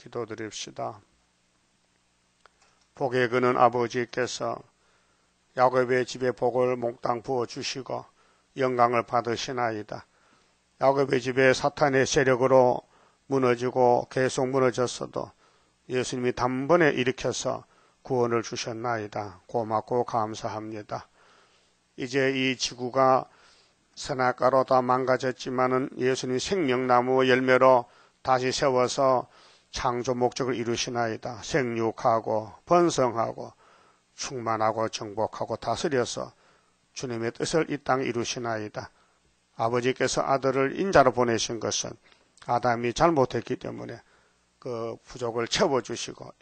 기도드립시다. 복에 그는 아버지께서 야곱의 집에 복을 몽땅 부어 주시고 영광을 받으시나이다. 야곱의 집에 사탄의 세력으로 무너지고 계속 무너졌어도 예수님이 단번에 일으켜서 구원을 주셨나이다. 고맙고 감사합니다. 이제 이 지구가 선악과로 다 망가졌지만은 예수님 생명나무 열매로 다시 세워서 창조 목적을 이루시나이다. 생육하고 번성하고 충만하고 정복하고 다스려서 주님의 뜻을 이 땅에 이루시나이다. 아버지께서 아들을 인자로 보내신 것은 아담이 잘못했기 때문에 그 부족을 채워주시고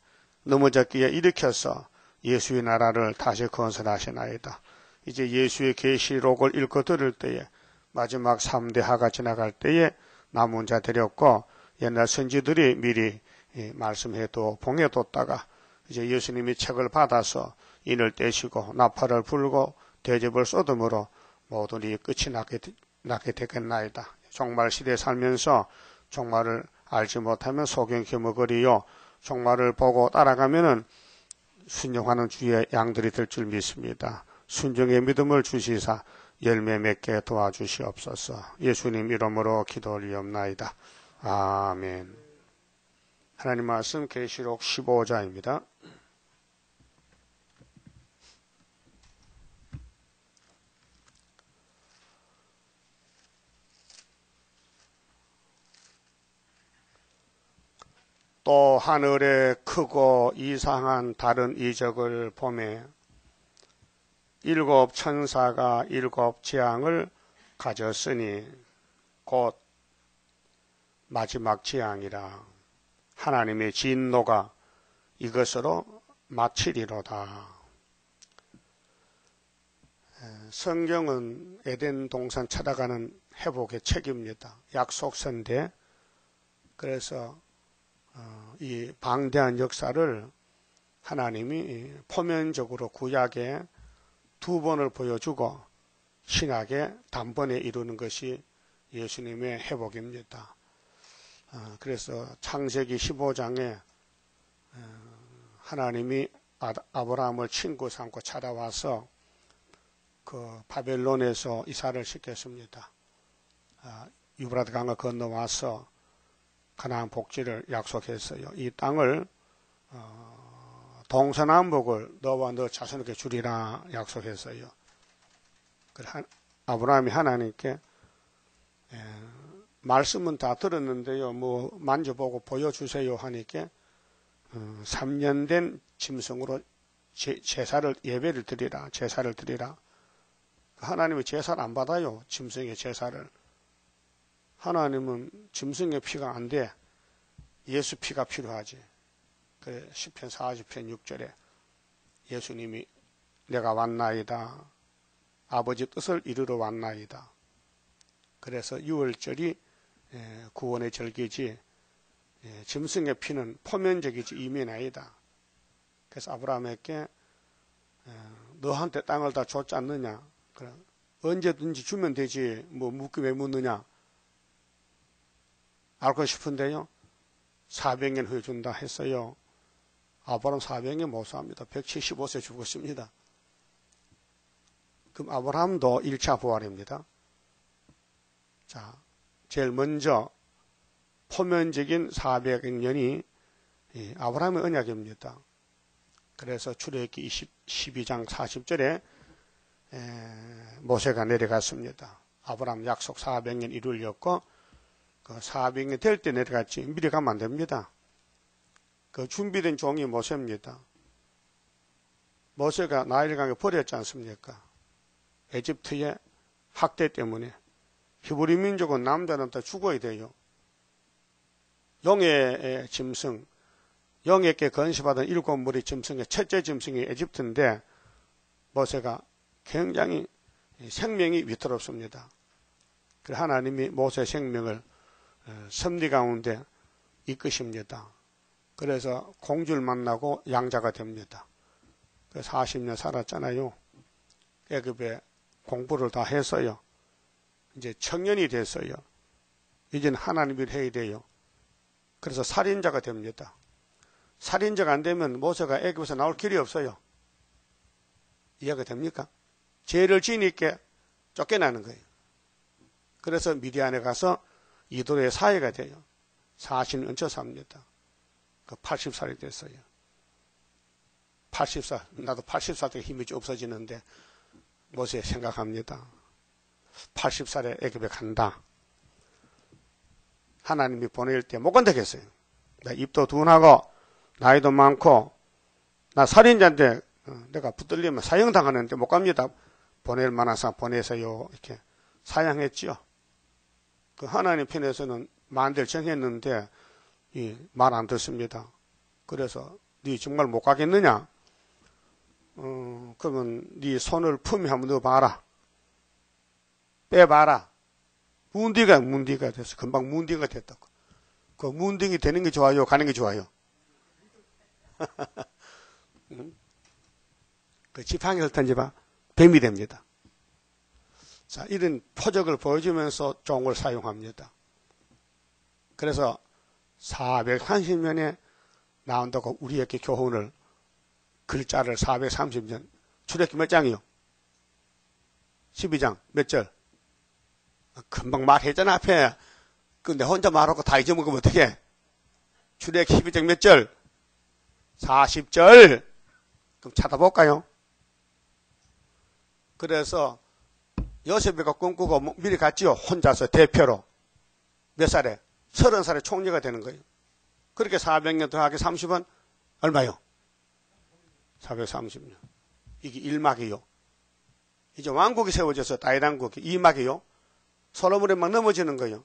넘어졌기에 일으켜서 예수의 나라를 다시 건설하시나이다. 이제 예수의 계시록을 읽고 들을 때에 마지막 3대 하가 지나갈 때에 남은 자 데렸고 옛날 선지들이 미리 말씀해도 봉해뒀다가 이제 예수님이 책을 받아서 인을 떼시고 나팔을 불고 대접을 쏟음으로 모든 일이 끝이 나게 되겠나이다. 종말 시대에 살면서 종말을 알지 못하면 소경케 먹으리요. 종말을 보고 따라가면은 순종하는 주의 양들이 될 줄 믿습니다. 순종의 믿음을 주시사 열매 맺게 도와주시옵소서. 예수님 이름으로 기도 올리옵나이다. 아멘. 하나님 말씀 계시록 15장입니다. 또 하늘에 크고 이상한 다른 이적을 보매 일곱 천사가 일곱 재앙을 가졌으니 곧 마지막 재앙이라. 하나님의 진노가 이것으로 마치리로다. 성경은 에덴 동산 찾아가는 회복의 책입니다. 약속서인데 그래서 이 방대한 역사를 하나님이 포면적으로 구약에 2번을 보여주고 신약에 단번에 이루는 것이 예수님의 회복입니다. 그래서 창세기 15장에 하나님이 아브라함을 친구 삼고 찾아와서 그 바벨론에서 이사를 시켰습니다. 유브라데 강을 건너와서 가나안 복지를 약속했어요. 이 땅을 동서남북을 너와 너 자손에게 주리라 약속했어요. 아브라함이 하나님께 말씀은 다 들었는데요. 뭐 만져보고 보여주세요 하니까 3년 된 짐승으로 제사를 예배를 드리라. 제사를 드리라. 하나님이 제사를 안 받아요. 짐승의 제사를. 하나님은 짐승의 피가 안 돼. 예수 피가 필요하지. 그래 시편 40편 6절에 예수님이 내가 왔나이다. 아버지 뜻을 이루러 왔나이다. 그래서 6월절이 구원의 절기지 짐승의 피는 포면적이지 이면 아니다. 그래서 아브라함에게 너한테 땅을 다 줬지 않느냐. 그래, 언제든지 주면 되지 뭐 묻기 왜 묻느냐. 알고 싶은데요. 400년 후에 준다 했어요. 아브라함 400년 못 삽니다. 175세 죽었습니다. 그럼 아브라함도 1차 부활입니다. 자, 제일 먼저 포면적인 400년이 아브라함의 언약입니다. 그래서 출애굽기 12장 40절에 모세가 내려갔습니다. 아브라함 약속 400년 이루려고 그 400년 될 때 내려갔지 미리 가면 안 됩니다. 그 준비된 종이 모세입니다. 모세가 나일강에 버렸지 않습니까? 에집트의 학대 때문에 히브리 민족은 남자는 다 죽어야 돼요. 용의 짐승, 용에게 건시받은 7무리 짐승의 첫째 짐승이 에집트인데 모세가 굉장히 생명이 위태롭습니다. 그래서 하나님이 모세 생명을 섭리 가운데 이끄십니다. 그래서 공주를 만나고 양자가 됩니다. 그래서 40년 살았잖아요. 애굽에 공부를 다 했어요. 이제 청년이 됐어요. 이제는 하나님 일 해야 돼요. 그래서 살인자가 됩니다. 살인자가 안 되면 모세가 애굽에서 나올 길이 없어요. 이해가 됩니까? 죄를 지니까 쫓겨나는 거예요. 그래서 미디안에 가서 이도로의 사회가 돼요. 40년 얹혀 삽니다. 그 80살이 됐어요. 80살, 나도 80살 때 힘이 좀 없어지는데 모세 생각합니다. 80살에 애굽에 간다. 하나님이 보낼 때 못 건드겠어요. 나 입도 둔하고 나이도 많고 나 살인자인데 내가 붙들리면 사형당하는데 못 갑니다. 보낼 만해서 보내세요. 이렇게 사양했죠. 그 하나님 편에서는 만대를 정했는데 말 안 듣습니다. 그래서 네 정말 못 가겠느냐? 그러면 네 손을 품에 한번 넣어봐라. 빼봐라. 문디가 됐어. 금방 문디가 됐다고. 그 문딩이 되는 게 좋아요? 가는 게 좋아요? 그 지팡이 훑던지봐 뱀이 됩니다. 자, 이런 표적을 보여주면서 종을 사용합니다. 그래서 430년에 나온다고 우리에게 교훈을 글자를 430년 출애굽기 몇 장이요? 12장 몇 절? 금방 말했잖아 앞에. 근데 혼자 말하고 다 잊어먹으면 어떡해? 출애굽기 12장 몇 절? 40절. 그럼 찾아볼까요? 그래서 요셉이가 꿈꾸고 미리 갔지요. 혼자서 대표로. 몇 살에? 30살에 총리가 되는 거예요. 그렇게 400년 더하기 30은 얼마요? 430년. 이게 1막이요. 이제 왕국이 세워져서 다윗왕국이 2막이요. 솔로몬에 막 넘어지는 거예요.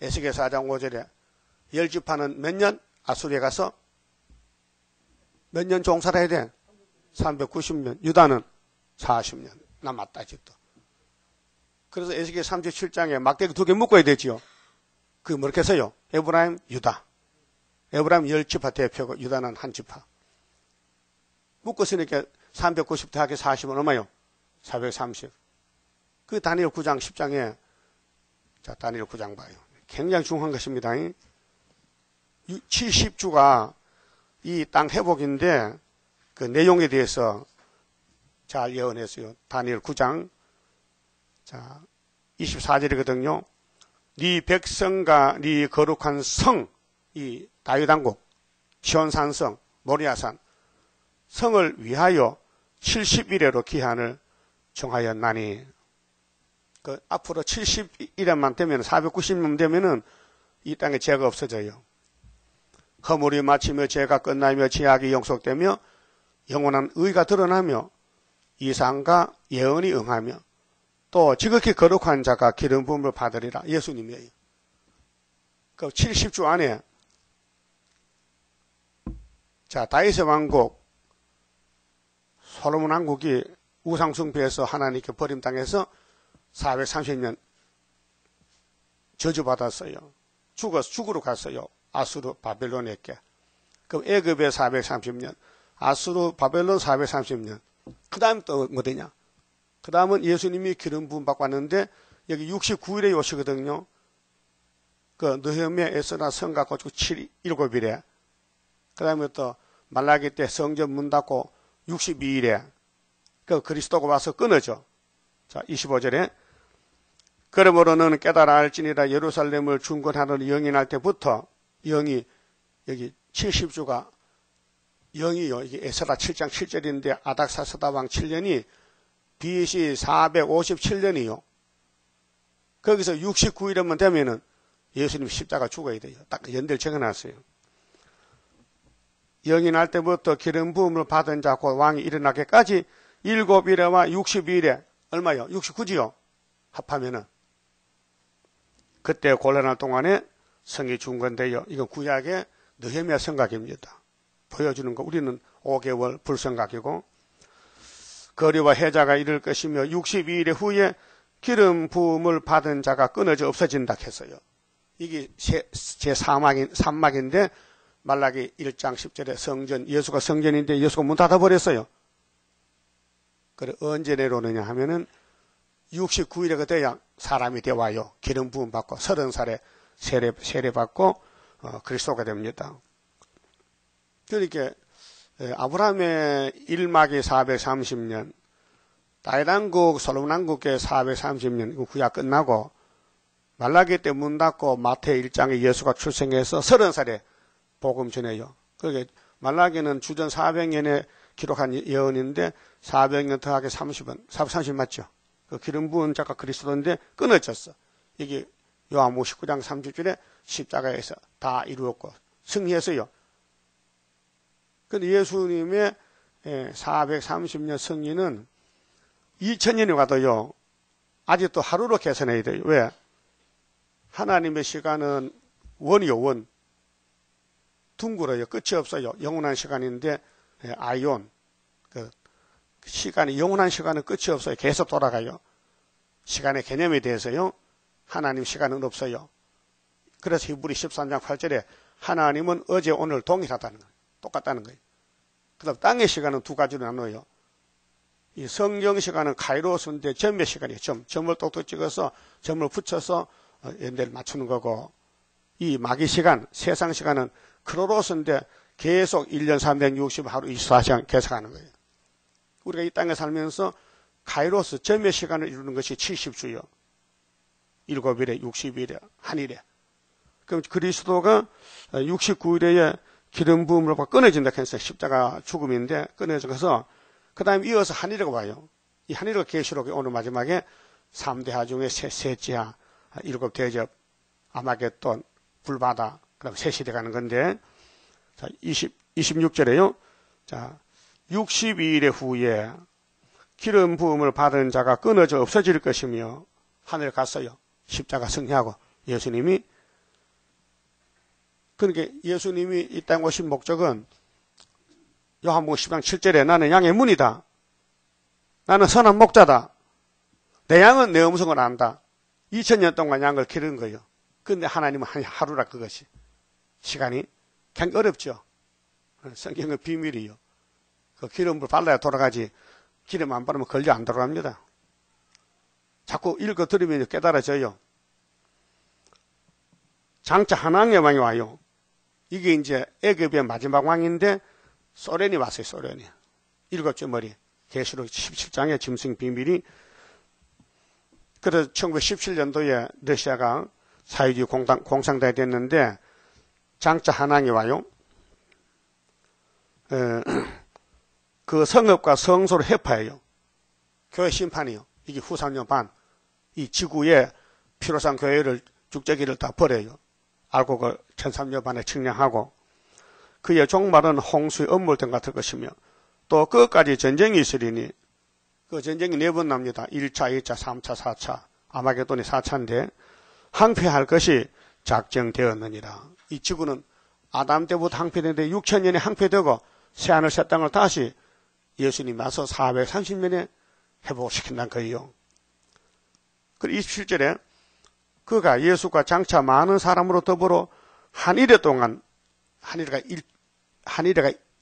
에스겔 4장 5절에 10지파는 몇 년? 아수리에 가서 몇 년 종사를 해야 돼? 390년. 유다는 40년. 남았다 아직도. 그래서 에스겔 37장에 막대기 2개 묶어야 되지요. 그게 뭐렇게 해서요? 에브라임, 유다. 에브라임 10지파 대표고 유다는 한 지파. 묶었으니까 390 더하기 40은 얼마요? 430. 그 다니엘 9장 10장에 자 다니엘 9장 봐요. 굉장히 중요한 것입니다. 70주가 이 땅 회복인데 그 내용에 대해서 잘 예언했어요. 다니엘 9장 자 24절이거든요. 네 백성과 네 거룩한 성, 이 다윗왕국, 시온산성, 모리아산 성을 위하여 70일에로 기한을 정하였나니 그 앞으로 70일에만 되면 490년 되면은 이 땅에 죄가 없어져요. 허물이 마치며 죄가 끝나며 죄악이 영속되며 영원한 의가 드러나며 이상과 예언이 응하며 또 지극히 거룩한 자가 기름 부음을 받으리라. 예수님이에요. 그 70주 안에 자 다윗의 왕국 솔로몬 왕국이 우상숭배해서 하나님께 버림당해서 430년 저주받았어요. 죽으러 갔어요. 아수르 바벨론에게. 그럼 애굽에 430년, 아수르 바벨론 430년. 그 다음 또 뭐 되냐? 그 다음은 예수님이 기름 부음 받고 왔는데 여기 69일에 오시거든요. 그 느헤미야 에스라 성가 고치고 7일에. 그 다음에 또 말라기 때 성전 문 닫고 62일에 그 그리스도가 와서 끊어져. 자 25절에 그러므로 너는 깨달아 알지니라 예루살렘을 중건하는 영이 날 때부터 영이 여기 70주가 영이요. 이게 에스라 7장 7절인데 아닥사스다 왕 7년이 BC 457년이요. 거기서 69일에만 되면은 예수님 십자가 죽어야 돼요. 딱 연대를 적어놨어요. 영이 날 때부터 기름 부음을 받은 자 곧 왕이 일어나기까지 7일에와 62일에 얼마요? 69지요. 합하면은 그때 곤란할 동안에 성이 중건되어 이건 구약의 느헤미야 성각입니다. 보여주는 거 우리는 5개월 불성각이고 거리와 해자가 이를 것이며 62일 후에 기름 부음을 받은 자가 끊어져 없어진다 했어요. 이게 제3막인데 말라기 1장 10절에 성전 예수가 성전인데 예수가 문 닫아버렸어요. 그래 언제 내려오느냐 하면은 69일에 돼야 사람이 되와요. 기름 부음 받고 30살에 세례 받고 그리스도가 됩니다. 그러니까 아브라함의 일막이 430년, 다윗왕국, 솔로몬왕국의 430년 구약 끝나고 말라기 때 문 닫고 마태 1장에 예수가 출생해서 30살에 복음 전해요. 그게 말라기는 주전 400년에 기록한 예언인데 400년 더하기 30은 430 맞죠? 그 기름 부은 자가 그리스도인데 끊어졌어. 이게 요한복음 19장 30절에 십자가에서 다 이루었고 승리했어요. 근데 예수님의 430년 승리는 2000년이 가도요. 아직도 하루로 계산해야 돼요. 왜? 하나님의 시간은 원이요, 원. 둥글어요. 끝이 없어요. 영원한 시간인데 아이온. 그 시간이 영원한 시간은 끝이 없어요. 계속 돌아가요. 시간의 개념에 대해서요. 하나님 시간은 없어요. 그래서 히브리 13장 8절에 하나님은 어제 오늘 동일하다는 거예요. 똑같다는 거예요. 그다음 땅의 시간은 두 가지로 나눠요. 이 성경 시간은 카이로스인데 점의 시간이에요. 점을 똑똑 찍어서 점을 붙여서 연대를 맞추는 거고, 이 마귀 시간, 세상 시간은 크로로스인데 계속 1년 360하루 24시간 계속하는 거예요. 우리가 이 땅에 살면서 카이로스, 점의 시간을 이루는 것이 70주요. 7일에 60일에 한일에. 그럼 그리스도가 69일에 기름 부음으로 끊어진다 했어요. 십자가 죽음인데 끊어져서 그 다음에 이어서 한일에가 와요. 이 한일에가 계시록의 오늘 마지막에 3대 하 중에 셋째하, 7 대접, 아마겟돈, 불바다, 그 다음에 새 시대 가는 건데, 자, 26절에요. 자, 62일 후에 기름 부음을 받은 자가 끊어져 없어질 것이며, 하늘 갔어요. 십자가 승리하고, 예수님이. 그러니까 예수님이 이 땅에 오신 목적은, 요한복음 10장 7절에 나는 양의 문이다. 나는 선한 목자다. 내 양은 내 음성을 안다. 2000년 동안 양을 기르는 거예요. 그런데 하나님은 한 하루라 그것이. 시간이 그냥 어렵죠. 성경은 비밀이요. 그 기름을 발라야 돌아가지. 기름 안 바르면 걸려 안 돌아갑니다. 자꾸 읽어 들으면 깨달아져요. 장차 한왕의 왕이 와요. 이게 이제 애굽의 마지막 왕인데 소련이 왔어요. 소련이. 7째 머리. 계시록 17장의 짐승 비밀이. 그래서 1917년도에 러시아가 사회주의 공산당이 됐는데 장차 한왕이 와요. 그 성읍과 성소를 해파해요. 교회 심판이요. 이게 후삼년 반. 이 지구에 피로상 교회를 죽재기를 다 버려요. 알고 그 1300년 반에 측량하고 그의 종말은 홍수의 엄물등 같을 것이며 또 끝까지 전쟁이 있으리니 그 전쟁이 4번 납니다. 1차, 2차, 3차, 4차. 아마겟돈이 4차인데 항폐할 것이 작정되었느니라. 이 지구는 아담 때부터 항폐되는데 6000년에 항폐되고 새하늘 새 땅을 다시 예수님이 와서 430년에 회복시킨다는 거예요. 그리고 27절에 그가 예수가 장차 많은 사람으로 더불어 한 일해 동안 한일해가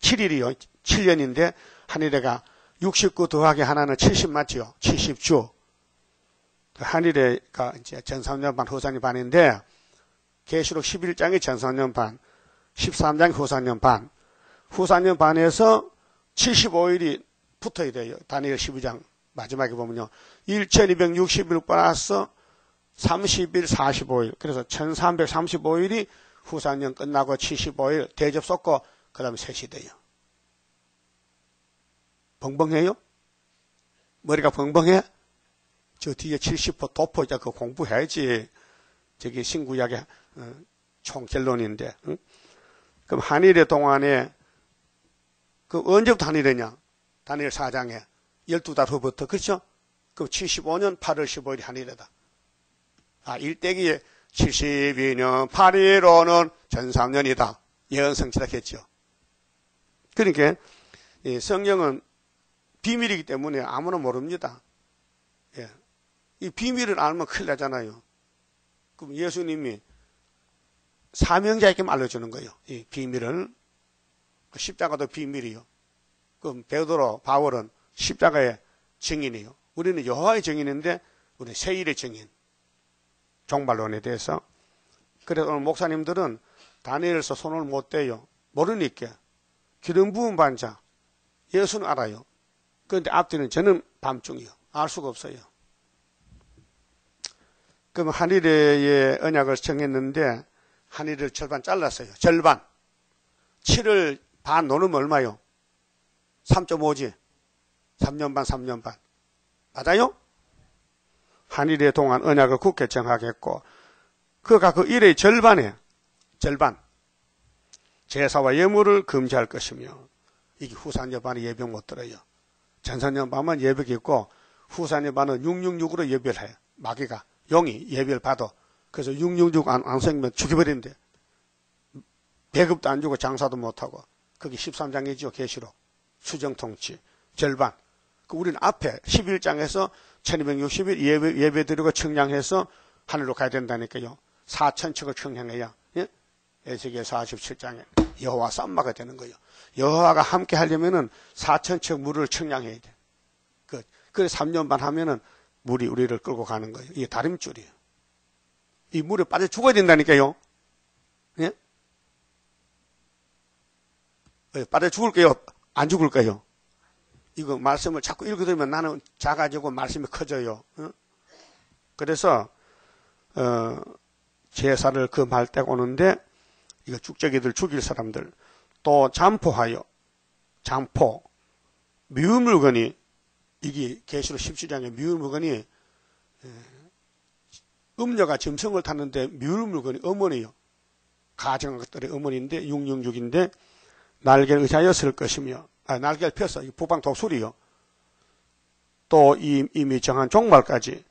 7일이요. 7년인데 한일해가 69 더하기 하나는 70 맞지요. 70주. 한일해가 이제 전삼년 반, 후삼년 반인데 계시록 11장이 전삼년 반, 13장이 후삼년 반. 후삼년 반에서 75일이 붙어야 돼요. 다니엘 12장 마지막에 보면요. 1260일 플러스 30일, 45일. 그래서 1335일이 후삼년 끝나고 75일 대접 쏟고 그 다음에 새 시대예요. 벙벙해요? 머리가 벙벙해? 저 뒤에 70% 도포 이제 그 공부해야지. 저기 신구약의 총결론인데. 응? 그럼 한일의 동안에 그 언제부터 한일이냐? 다니엘 4장에 12달 후부터 그렇죠? 그럼 75년 8월 15일이 한일이다. 아, 일대기에 72년 8일로는 전삼년이다. 예언성취다 했죠. 그러니까 이 성경은 비밀이기 때문에 아무나 모릅니다. 예. 이 비밀을 알면 큰일 나잖아요. 그럼 예수님이 사명자에게 알려주는 거예요. 이 비밀을. 십자가도 비밀이요. 그럼 베드로, 바울은 십자가의 증인이요. 우리는 여호와의 증인인데 우리는 세일의 증인. 종말론에 대해서. 그래서 오늘 목사님들은 다니엘서 손을 못 대요. 모르니까. 기름 부음 반자. 예수는 알아요. 그런데 앞뒤는 저는 밤중이요. 알 수가 없어요. 그럼 한일의 언약을 정했는데 한일을 절반 잘랐어요. 절반. 7을 반 노르면 얼마요? 3.5지. 3년 반, 3년 반. 맞아요? 한일의 동안 언약을 굳게 정하겠고 그가 그 일의 절반에 절반 제사와 예물을 금지할 것이며 이게 후산여반이 예병 못 들어요. 전산여반만 예벽 있고 후산여반은 666으로 예별해. 마귀가 용이 예별 받아. 그래서 666 안 생기면 죽여버린대. 배급도 안 주고 장사도 못하고. 그게 13장이죠. 계시록. 수정통치. 절반. 우리는 앞에 11장에서 1260일 예배 드리고 청량해서 하늘로 가야 된다니까요. 4,000척을 청량해야. 예? 에스겔 47장에 여호와 쌈마가 되는 거예요. 여호와가 함께 하려면은 4,000척 물을 청량해야 돼. 그래서 3년 반 하면은 물이 우리를 끌고 가는 거예요. 이게 다림줄이에요. 이 물에 빠져 죽어야 된다니까요. 예? 빠져 죽을까요? 안 죽을까요? 이거 말씀을 자꾸 읽어드리면 나는 작아지고 말씀이 커져요. 그래서 제사를 금할 때가 오는데 이거 죽저기들 죽일 사람들 또 잠포하여 장포 미운 물건이 이게 계시록 17장에 미운 물건이 음녀가 짐승을 탔는데 미운 물건이 어머니요. 가정한 것들의 어머니인데 666인데 날개를 의지하여 쓸 것이며 날개를 펴서 북방 독수리요. 또 이미 정한 종말까지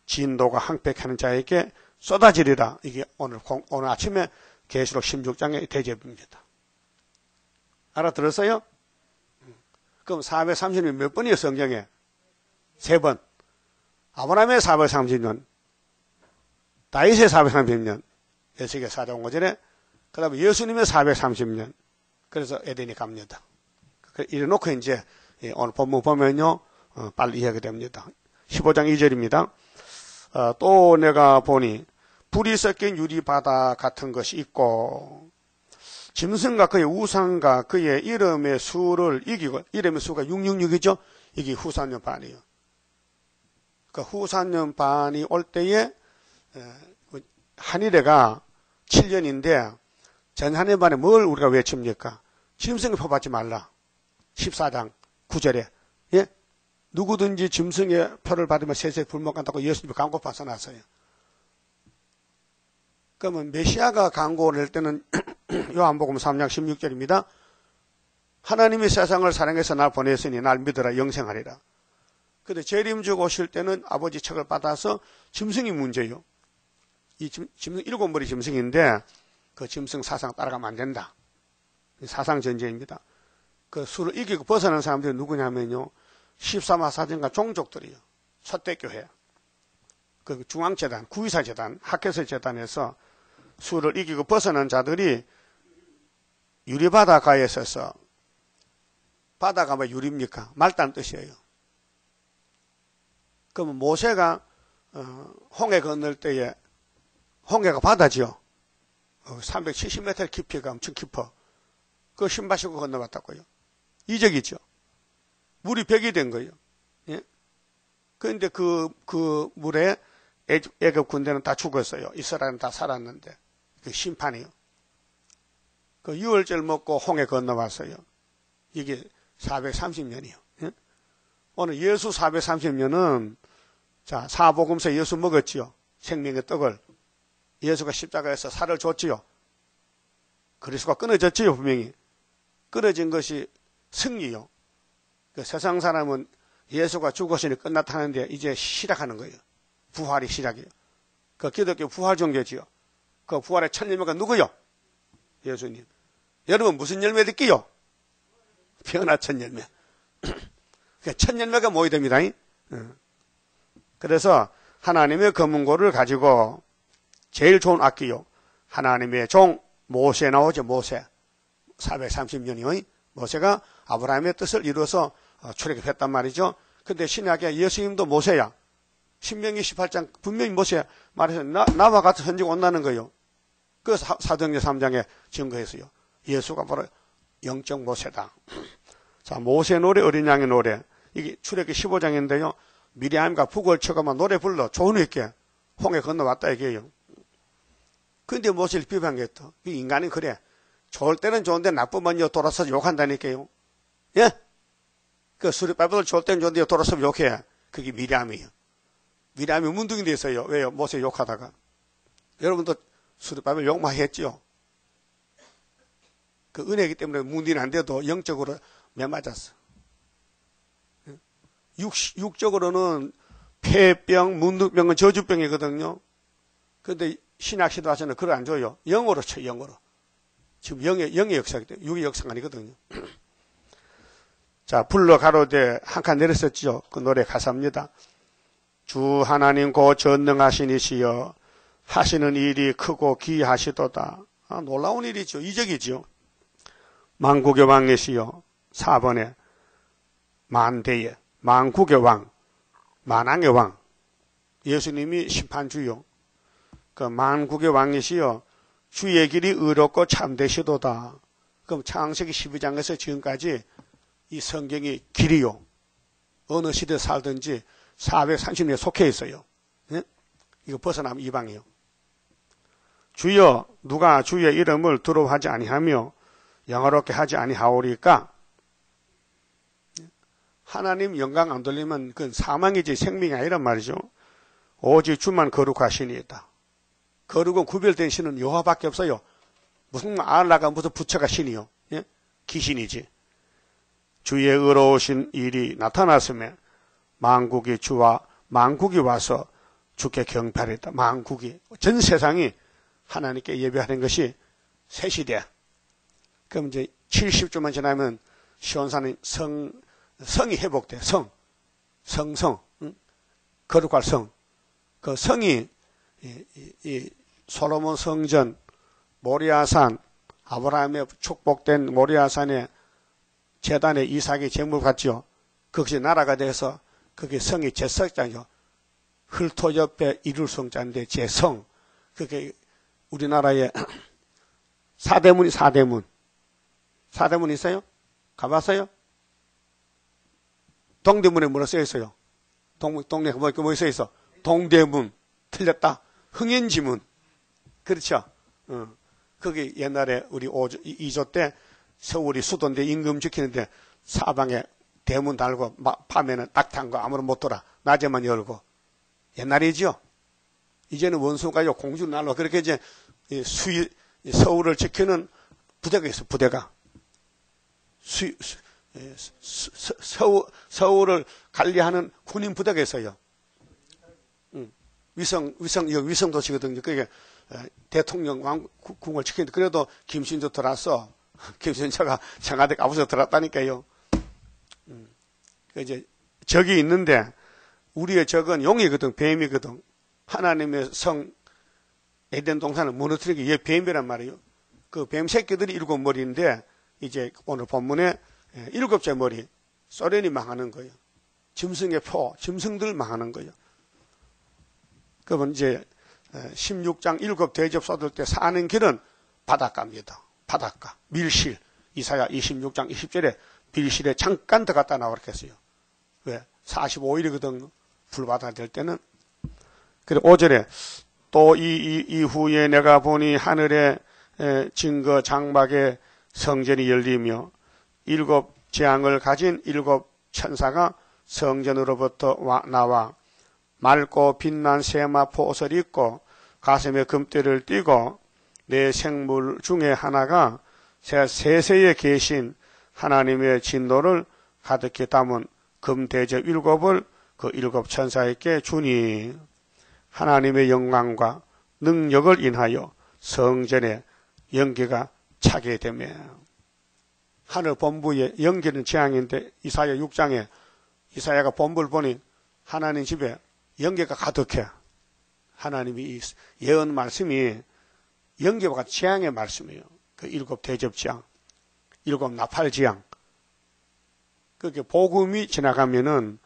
진도가 항백하는 자에게 쏟아지리라. 이게 오늘 아침에 계시록 16장의 대접입니다. 알아들었어요? 그럼 430년 몇 번이에요 성경에? 3번. 아브라함의 430년, 다윗의 430년, 에스겔 4장 5절에 그 다음에 예수님의 430년. 그래서 에덴이 갑니다. 이래놓고 이제 오늘 본문 보면요 빨리 이해가 됩니다. 15장 2절입니다. 또 내가 보니 불이 섞인 유리바다 같은 것이 있고 짐승과 그의 우상과 그의 이름의 수를 이기고 이름의 수가 666이죠. 이게 후산년 반이에요. 그 후산년 반이 올 때에 한일회가 7년인데 전 한일 반에 뭘 우리가 외칩니까? 짐승을 표받지 말라. 14장 9절에 예? 누구든지 짐승의 표를 받으면 세세 불먹한다고 예수님이 광고 파서놨어요. 그러면 메시아가 광고를 낼 때는 요한복음 3장 16절입니다. 하나님이 세상을 사랑해서 날 보냈으니 날 믿으라 영생하리라. 근데 재림주가 오실 때는 아버지 책을 받아서 짐승이 문제예요. 이 짐승 7머리 짐승인데 그 짐승 사상 따라가면 안 된다. 사상 전제입니다. 그 수를 이기고 벗어난 사람들이 누구냐면요. 13화 사전과 종족들이요. 첫대교회. 그 중앙재단, 구의사재단, 학교설재단에서 수를 이기고 벗어난 자들이 유리바다가에 서서 바다가 뭐 유리입니까? 맑다는 뜻이에요. 그러면 모세가 홍해 건널 때에 홍해가 바다지요. 370m 깊이가 엄청 깊어. 그거 신발 신고 건너갔다고요. 이적이죠. 물이 벽이 된 거예요. 예? 그런데 그 물에 애굽 군대는 다 죽었어요. 이스라엘은 다 살았는데 그 심판이요. 그 유월절 먹고 홍해 건너왔어요. 이게 430년이요. 예? 오늘 예수 430년은 자 사복음서 예수 먹었지요. 생명의 떡을 예수가 십자가에서 살을 줬지요. 그리스도가 끊어졌지요. 분명히 끊어진 것이 승리요. 그 세상 사람은 예수가 죽었으니 끝났다는데 이제 시작하는 거예요. 부활이 시작이에요. 그 기독교 부활 종교지요. 그 부활의 첫 열매가 누구요? 예수님. 여러분 무슨 열매 듣기요? 변화 첫 열매. 첫 열매가 모여야 됩니다. 그래서 하나님의 검은고를 가지고 제일 좋은 악기요. 하나님의 종 모세 나오죠. 모세. 430년이요. 모세가 아브라함의 뜻을 이루어서 출애굽했단 말이죠. 근데 신약에 예수님도 모세야. 신명기 18장 분명히 모세 말해서 나와 같은 선지가 온다는 거예요. 그 사도행전 3장에 증거했어요. 예수가 바로 영적 모세다. 자, 모세 노래, 어린 양의 노래. 이게 출애굽기 15장인데요. 미리암과 북을쳐가만 노래 불러 좋은 있게 홍해 건너왔다 이게요. 근데 모세를 비방했다. 인간은 그래. 좋을 때는 좋은데 나쁘면 돌아서 욕한다니까요. 예? 그 수리바벨을 좋을 때는 좋은데 돌아서 욕해. 그게 미리암이에요. 미리암이 문둥이 됐어요. 왜요? 모세 욕하다가. 여러분도 수리바벨 욕 많이 했죠? 그 은혜이기 때문에 문둥이는 안 돼도 영적으로 매 맞았어. 육적으로는 폐병, 문둥병은 저주병이거든요. 그런데 신약 시도하서는 그걸 안 줘요. 영어로 쳐, 영어로. 지금 영의 역사이기 때문에 육의 역사가 아니거든요. 자, 불러 가로되 한 칸 내렸었죠. 그 노래 가사입니다. 주 하나님 고 전능하시니시여 하시는 일이 크고 기하시도다. 아, 놀라운 일이죠. 이적이죠. 만국의 왕이시여 4번에 만대의 만국의 왕, 만왕의 왕. 예수님이 심판주요. 그 만국의 왕이시여 주의 길이 의롭고 참되시도다. 그럼 창세기 12장에서 지금까지 이 성경이 길이요. 어느 시대에 살든지 430년에 속해 있어요. 네? 이거 벗어나면 이방이요. 주여 누가 주의 이름을 두려워하지 아니하며 영화롭게 하지 아니하오리까? 하나님 영광 안 돌리면 그건 사망이지 생명이 아니란 말이죠. 오직 주만 거룩하시니이다. 거룩은 구별된 신은 여호와밖에 없어요. 무슨 알라가 무슨 부처가 신이요. 예? 귀신이지. 주의 의로우신 일이 나타났으면 만국이 주와 만국이 와서 주께 경배하리다. 만국이 전 세상이 하나님께 예배하는 것이 새 시대. 그럼 이제 70조만 지나면 시온산은 성이 회복돼. 성. 응? 거룩할 성. 그 성이 이 솔로몬 성전, 모리아산, 아브라함의 축복된 모리아산에 제단에 이삭이 제물 같지요. 그것이 나라가 돼서 그게 성이 제석자죠. 흙토 옆에 이룰 성자인데 제성. 그게 우리나라에 사대문이 사대문. 사대문 있어요? 가봤어요? 동대문에 뭐라 써 있어요? 동네 뭐 써 있어? 동대문. 틀렸다. 흥인지문. 그렇죠? 거기 옛날에 우리 2조 때 서울이 수도인데 임금 지키는데 사방에 대문 달고 밤에는 딱 탄 거 아무런 못 돌아. 낮에만 열고. 옛날이죠. 이제는 원수가요 공주를 날로 그렇게 이제 서울을 지키는 부대가 있어. 부대가. 서울을 관리하는 군인 부대가 있어요. 위성 도시거든요. 그게 대통령 왕궁을 지키는데 그래도 김신조 들어왔어. 김신조가 청와대 가부서 들어왔다니까요. 이제 적이 있는데 우리의 적은 용이거든, 뱀이거든. 하나님의 성 에덴 동산을 무너뜨리기 위해 뱀이란 말이에요. 그 뱀 새끼들이 7머리인데 이제 오늘 본문에 7째 머리 소련이 망하는 거예요. 짐승의 표, 짐승들 망하는 거예요. 그러면 이제 16장 7대접 쏟을 때 사는 길은 바닷가입니다. 바닷가, 밀실. 이사야 26장 20절에 밀실에 잠깐 들어갔다 나오겠어요. 왜? 45일이거든. 불바다 될 때는. 그리고 5절에 또 이후에 내가 보니 하늘의 증거 장막에 성전이 열리며 7 재앙을 가진 7 천사가 성전으로부터 나와 맑고 빛난 세마포 옷을 입고 가슴에 금띠를 띠고 내 생물 중에 하나가 세세에 계신 하나님의 진노를 가득히 담은 금대접 7을 그 7 천사에게 주니 하나님의 영광과 능력을 인하여 성전에 연기가 차게 되며 하늘 본부에 연기는 재앙인데 이사야 6장에 이사야가 본부를 보니 하나님 집에 연기가 가득해. 하나님이 예언 말씀이 연기와 같이 재앙의 말씀이에요. 그 7 대접재앙, 7 나팔재앙. 그렇게 복음이 지나가면은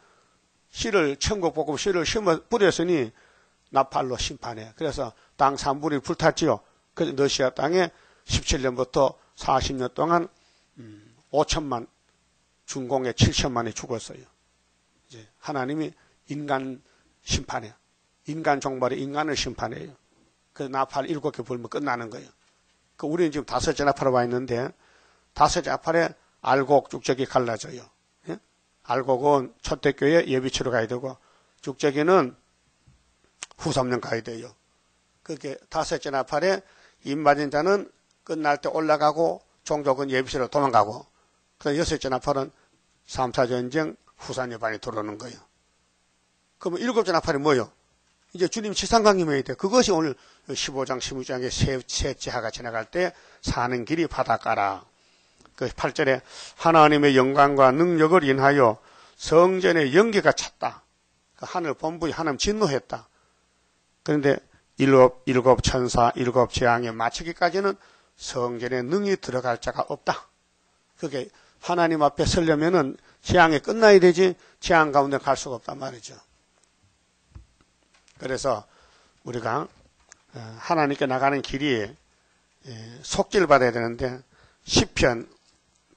천국 복음 씨를 심어 뿌렸으니 나팔로 심판해. 그래서 땅 3분이 불탔지요. 그래서 러시아 땅에 17년부터 40년 동안 5천만, 중공에 7천만이 죽었어요. 이제 하나님이 인간 심판해요. 인간 종말이 인간을 심판해요. 그래서 나팔 7개 불면 끝나는 거예요. 그 우리는 지금 5째 나팔에 와 있는데 5째 나팔에 알곡, 죽적이 갈라져요. 예? 알곡은 초대교회 예비치로 가야 되고 죽적이는 후 3년 가야 돼요. 그렇게 5째 나팔에 입 맞은 자는 끝날 때 올라가고 종족은 예비치로 도망가고 그 6째 나팔은 3차 전쟁 후산여반이 들어오는 거예요. 그러면 7째 나팔이 뭐예요? 이제 주님 지상 강림해야 돼. 그것이 오늘 15장, 16장의 셋째 하가 지나갈 때 사는 길이 바닷가라. 그 8절에 하나님의 영광과 능력을 인하여 성전의 연기가 찼다. 그 하늘 본부에 하나님 진노했다. 그런데 일곱 천사, 7 재앙에 마치기까지는 성전에 능히 들어갈 자가 없다. 그게 하나님 앞에 서려면은 재앙이 끝나야 되지 재앙 가운데 갈 수가 없단 말이죠. 그래서 우리가 하나님께 나가는 길이 속죄를 받아야 되는데 시편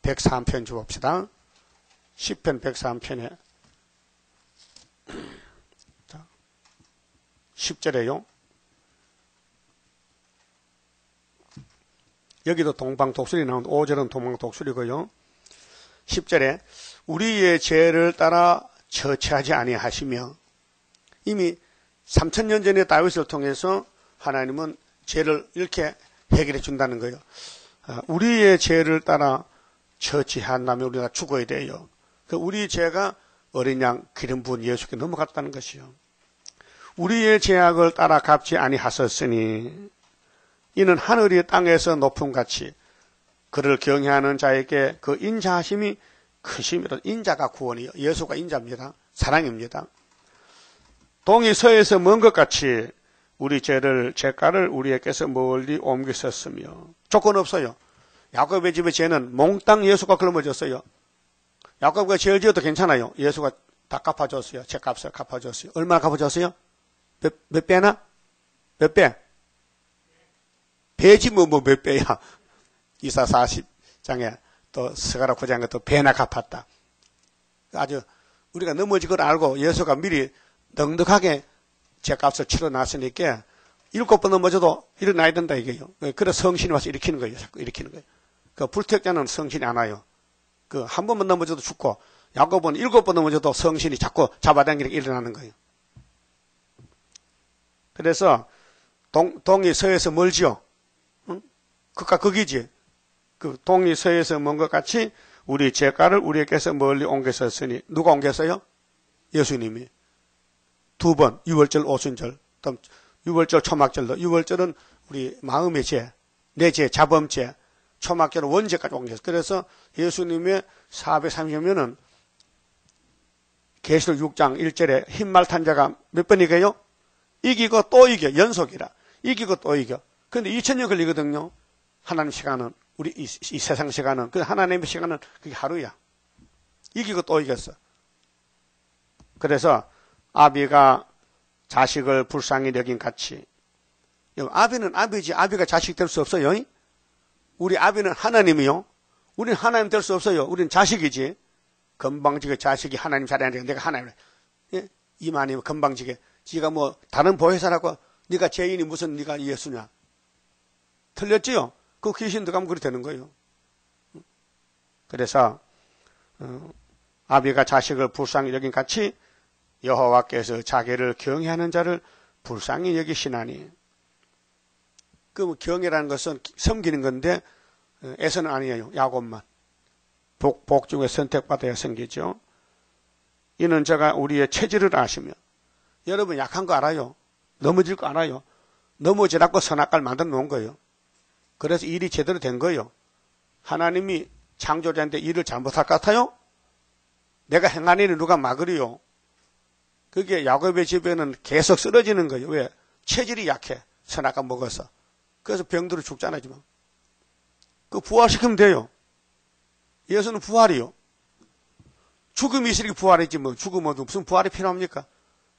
103편 줘봅시다. 시편 103편에 10절에요. 여기도 동방독수리 나오는데 5절은 동방독수리고요. 10절에 우리의 죄를 따라 처치하지 아니하시며 이미 3000년 전에 다윗을 통해서 하나님은 죄를 이렇게 해결해 준다는 거예요. 우리의 죄를 따라 처치한다면 우리가 죽어야 돼요. 우리 죄가 어린 양 기름 부은 예수께 넘어갔다는 것이요. 우리의 죄악을 따라 갚지 아니하셨으니 이는 하늘이 땅에서 높음같이 그를 경외하는 자에게 그 인자하심이 크심이라. 인자가 구원이요. 예수가 인자입니다. 사랑입니다. 동이 서에서 먼 것 같이 우리 죄가를 우리에게서 멀리 옮기셨으며 조건 없어요. 야곱의 집의 죄는 몽땅 예수가 걸머졌어요. 야곱과 죄를 지어도 괜찮아요. 예수가 다 갚아줬어요. 죄값을 갚아줬어요. 얼마나 갚아줬어요? 몇 배나? 몇 배? 배지 뭐 몇 배야. 이사 40장에 또 스가랴 9장에 또 배나 갚았다. 아주 우리가 넘어질 걸 알고 예수가 미리 넉넉하게 죄값을 치러놨으니까 7번 넘어져도 일어나야 된다 이게요. 그래서 성신이 와서 일으키는 거예요. 자꾸 일으키는 거예요. 그 불택자는 성신이 안 와요. 그 한 번만 넘어져도 죽고 야곱은 7번 넘어져도 성신이 자꾸 잡아당기니까 일어나는 거예요. 그래서 동이 서에서 멀지요. 응? 그까 거기지. 그 동이 서에서 먼 것 같이 우리 죄가를 우리에게서 멀리 옮겼었으니 누가 옮겼어요? 예수님이. 2번 6월절 오순절, 6월절 초막절도 6월절은 우리 마음의 죄, 내 죄, 자범죄, 초막절은 원죄까지 옮겼어요. 그래서 예수님의 430년은 계시록 6장 1절에 흰말 탄 자가 몇 번 이겨요? 이기고 또 이겨. 연속이라. 이기고 또 이겨. 그런데 2000년 걸리거든요. 하나님 시간은 우리 이 세상 시간은 그 하나님의 시간은 그게 하루야. 이기고 또 이겼어. 그래서 아비가 자식을 불쌍히 여긴 같이. 아비는 아비지 아비가 자식 될 수 없어요. 우리 아비는 하나님이요. 우리는 하나님 될 수 없어요. 우리는 자식이지. 건방지게 자식이 하나님 자리하는데 내가 하나님. 예? 이만이면 건방지게. 지가 뭐 다른 보혜사라고 네가 죄인이 무슨 네가 예수냐. 틀렸지요. 그 귀신 들어가면 그렇게 되는 거예요. 그래서 아비가 자식을 불쌍히 여긴 같이 여호와께서 자기를 경외하는 자를 불쌍히 여기시나니. 그 경외라는 것은 섬기는 건데 에서는 아니에요. 야곱만. 복 중에 선택받아야 생기죠. 이는 제가 우리의 체질을 아시며. 여러분 약한 거 알아요. 넘어질 거 알아요. 넘어지라고 선악과를 만들어 놓은 거예요. 그래서 일이 제대로 된 거예요. 하나님이 창조자인데 일을 잘못할 것 같아요? 내가 행한 일을 누가 막으리요? 그게 야곱의 집에는 계속 쓰러지는 거예요. 왜? 체질이 약해. 선악과 먹어서. 그래서 병들어 죽잖아요. 지금. 그 부활시키면 돼요. 예수는 부활이요. 죽음이 있으니까 부활이지 뭐 죽으면 무슨 부활이 필요합니까?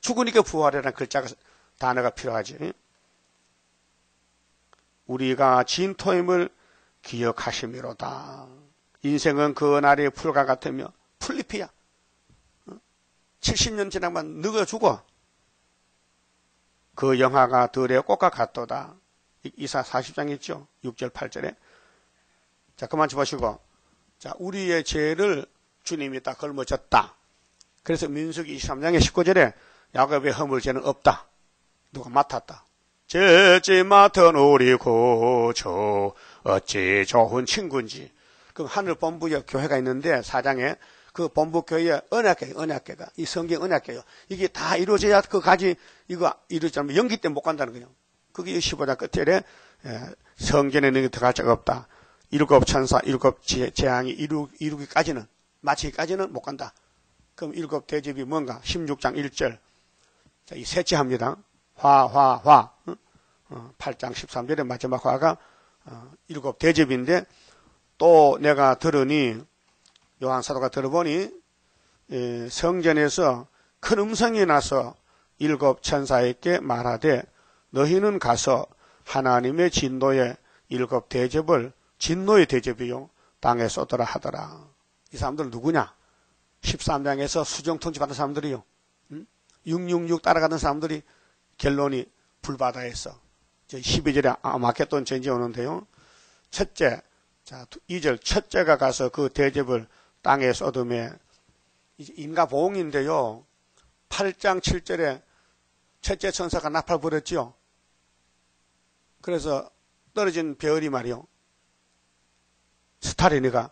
죽으니까 부활이라는 글자가 단어가 필요하지. 우리가 진토임을 기억하심이로다. 인생은 그 날의 풀과 같으며 풀잎이야. 70년 지나면 늙어 죽어. 그 영화가 들의 꽃과 같도다. 이사 40장 있죠. 6절 8절에. 자, 그만 쳐보시고. 자, 우리의 죄를 주님이 딱 걸머졌다. 그래서 민수기 23장의 19절에 야곱의 허물 죄는 없다. 누가 맡았다. 죄지 맡은 우리 구주 어찌 좋은 친구인지. 그 하늘 본부에 교회가 있는데 사장에 그 본부 교회에 언약궤가 이 성경 언약궤요. 이게 다 이루어져야 그 가지 이거 이루어지면 연기 때문에 못 간다는 거예요. 그게 15장 끝에 성전에 있는 게 들어갈 자가 없다. 일곱 천사, 일곱 재앙이 이루기까지는 마치기까지는 못 간다. 그럼 일곱 대접이 뭔가? 16장 1절. 자, 이 셋째 합니다. 화. 8장 13절의 마지막 화가 일곱 대접인데 또 내가 들으니 요한 사도가 들어보니 성전에서 큰 음성이 나서 일곱 천사에게 말하되 너희는 가서 하나님의 진노의 일곱 대접을 진노의 대접이요 땅에 쏟으라 하더라. 이 사람들 누구냐? 13장에서 수정통치 받은 사람들이요. 666 따라가는 사람들이 결론이 불바다에서 12절에 아마겟돈 전쟁이 오는데요. 첫째, 자 2절 첫째가 가서 그 대접을 땅에 쏟음에 인가보응인데요. 8장 7절에 첫째 천사가 나팔 불었지요. 그래서 떨어진 별이 말이요. 스타리니가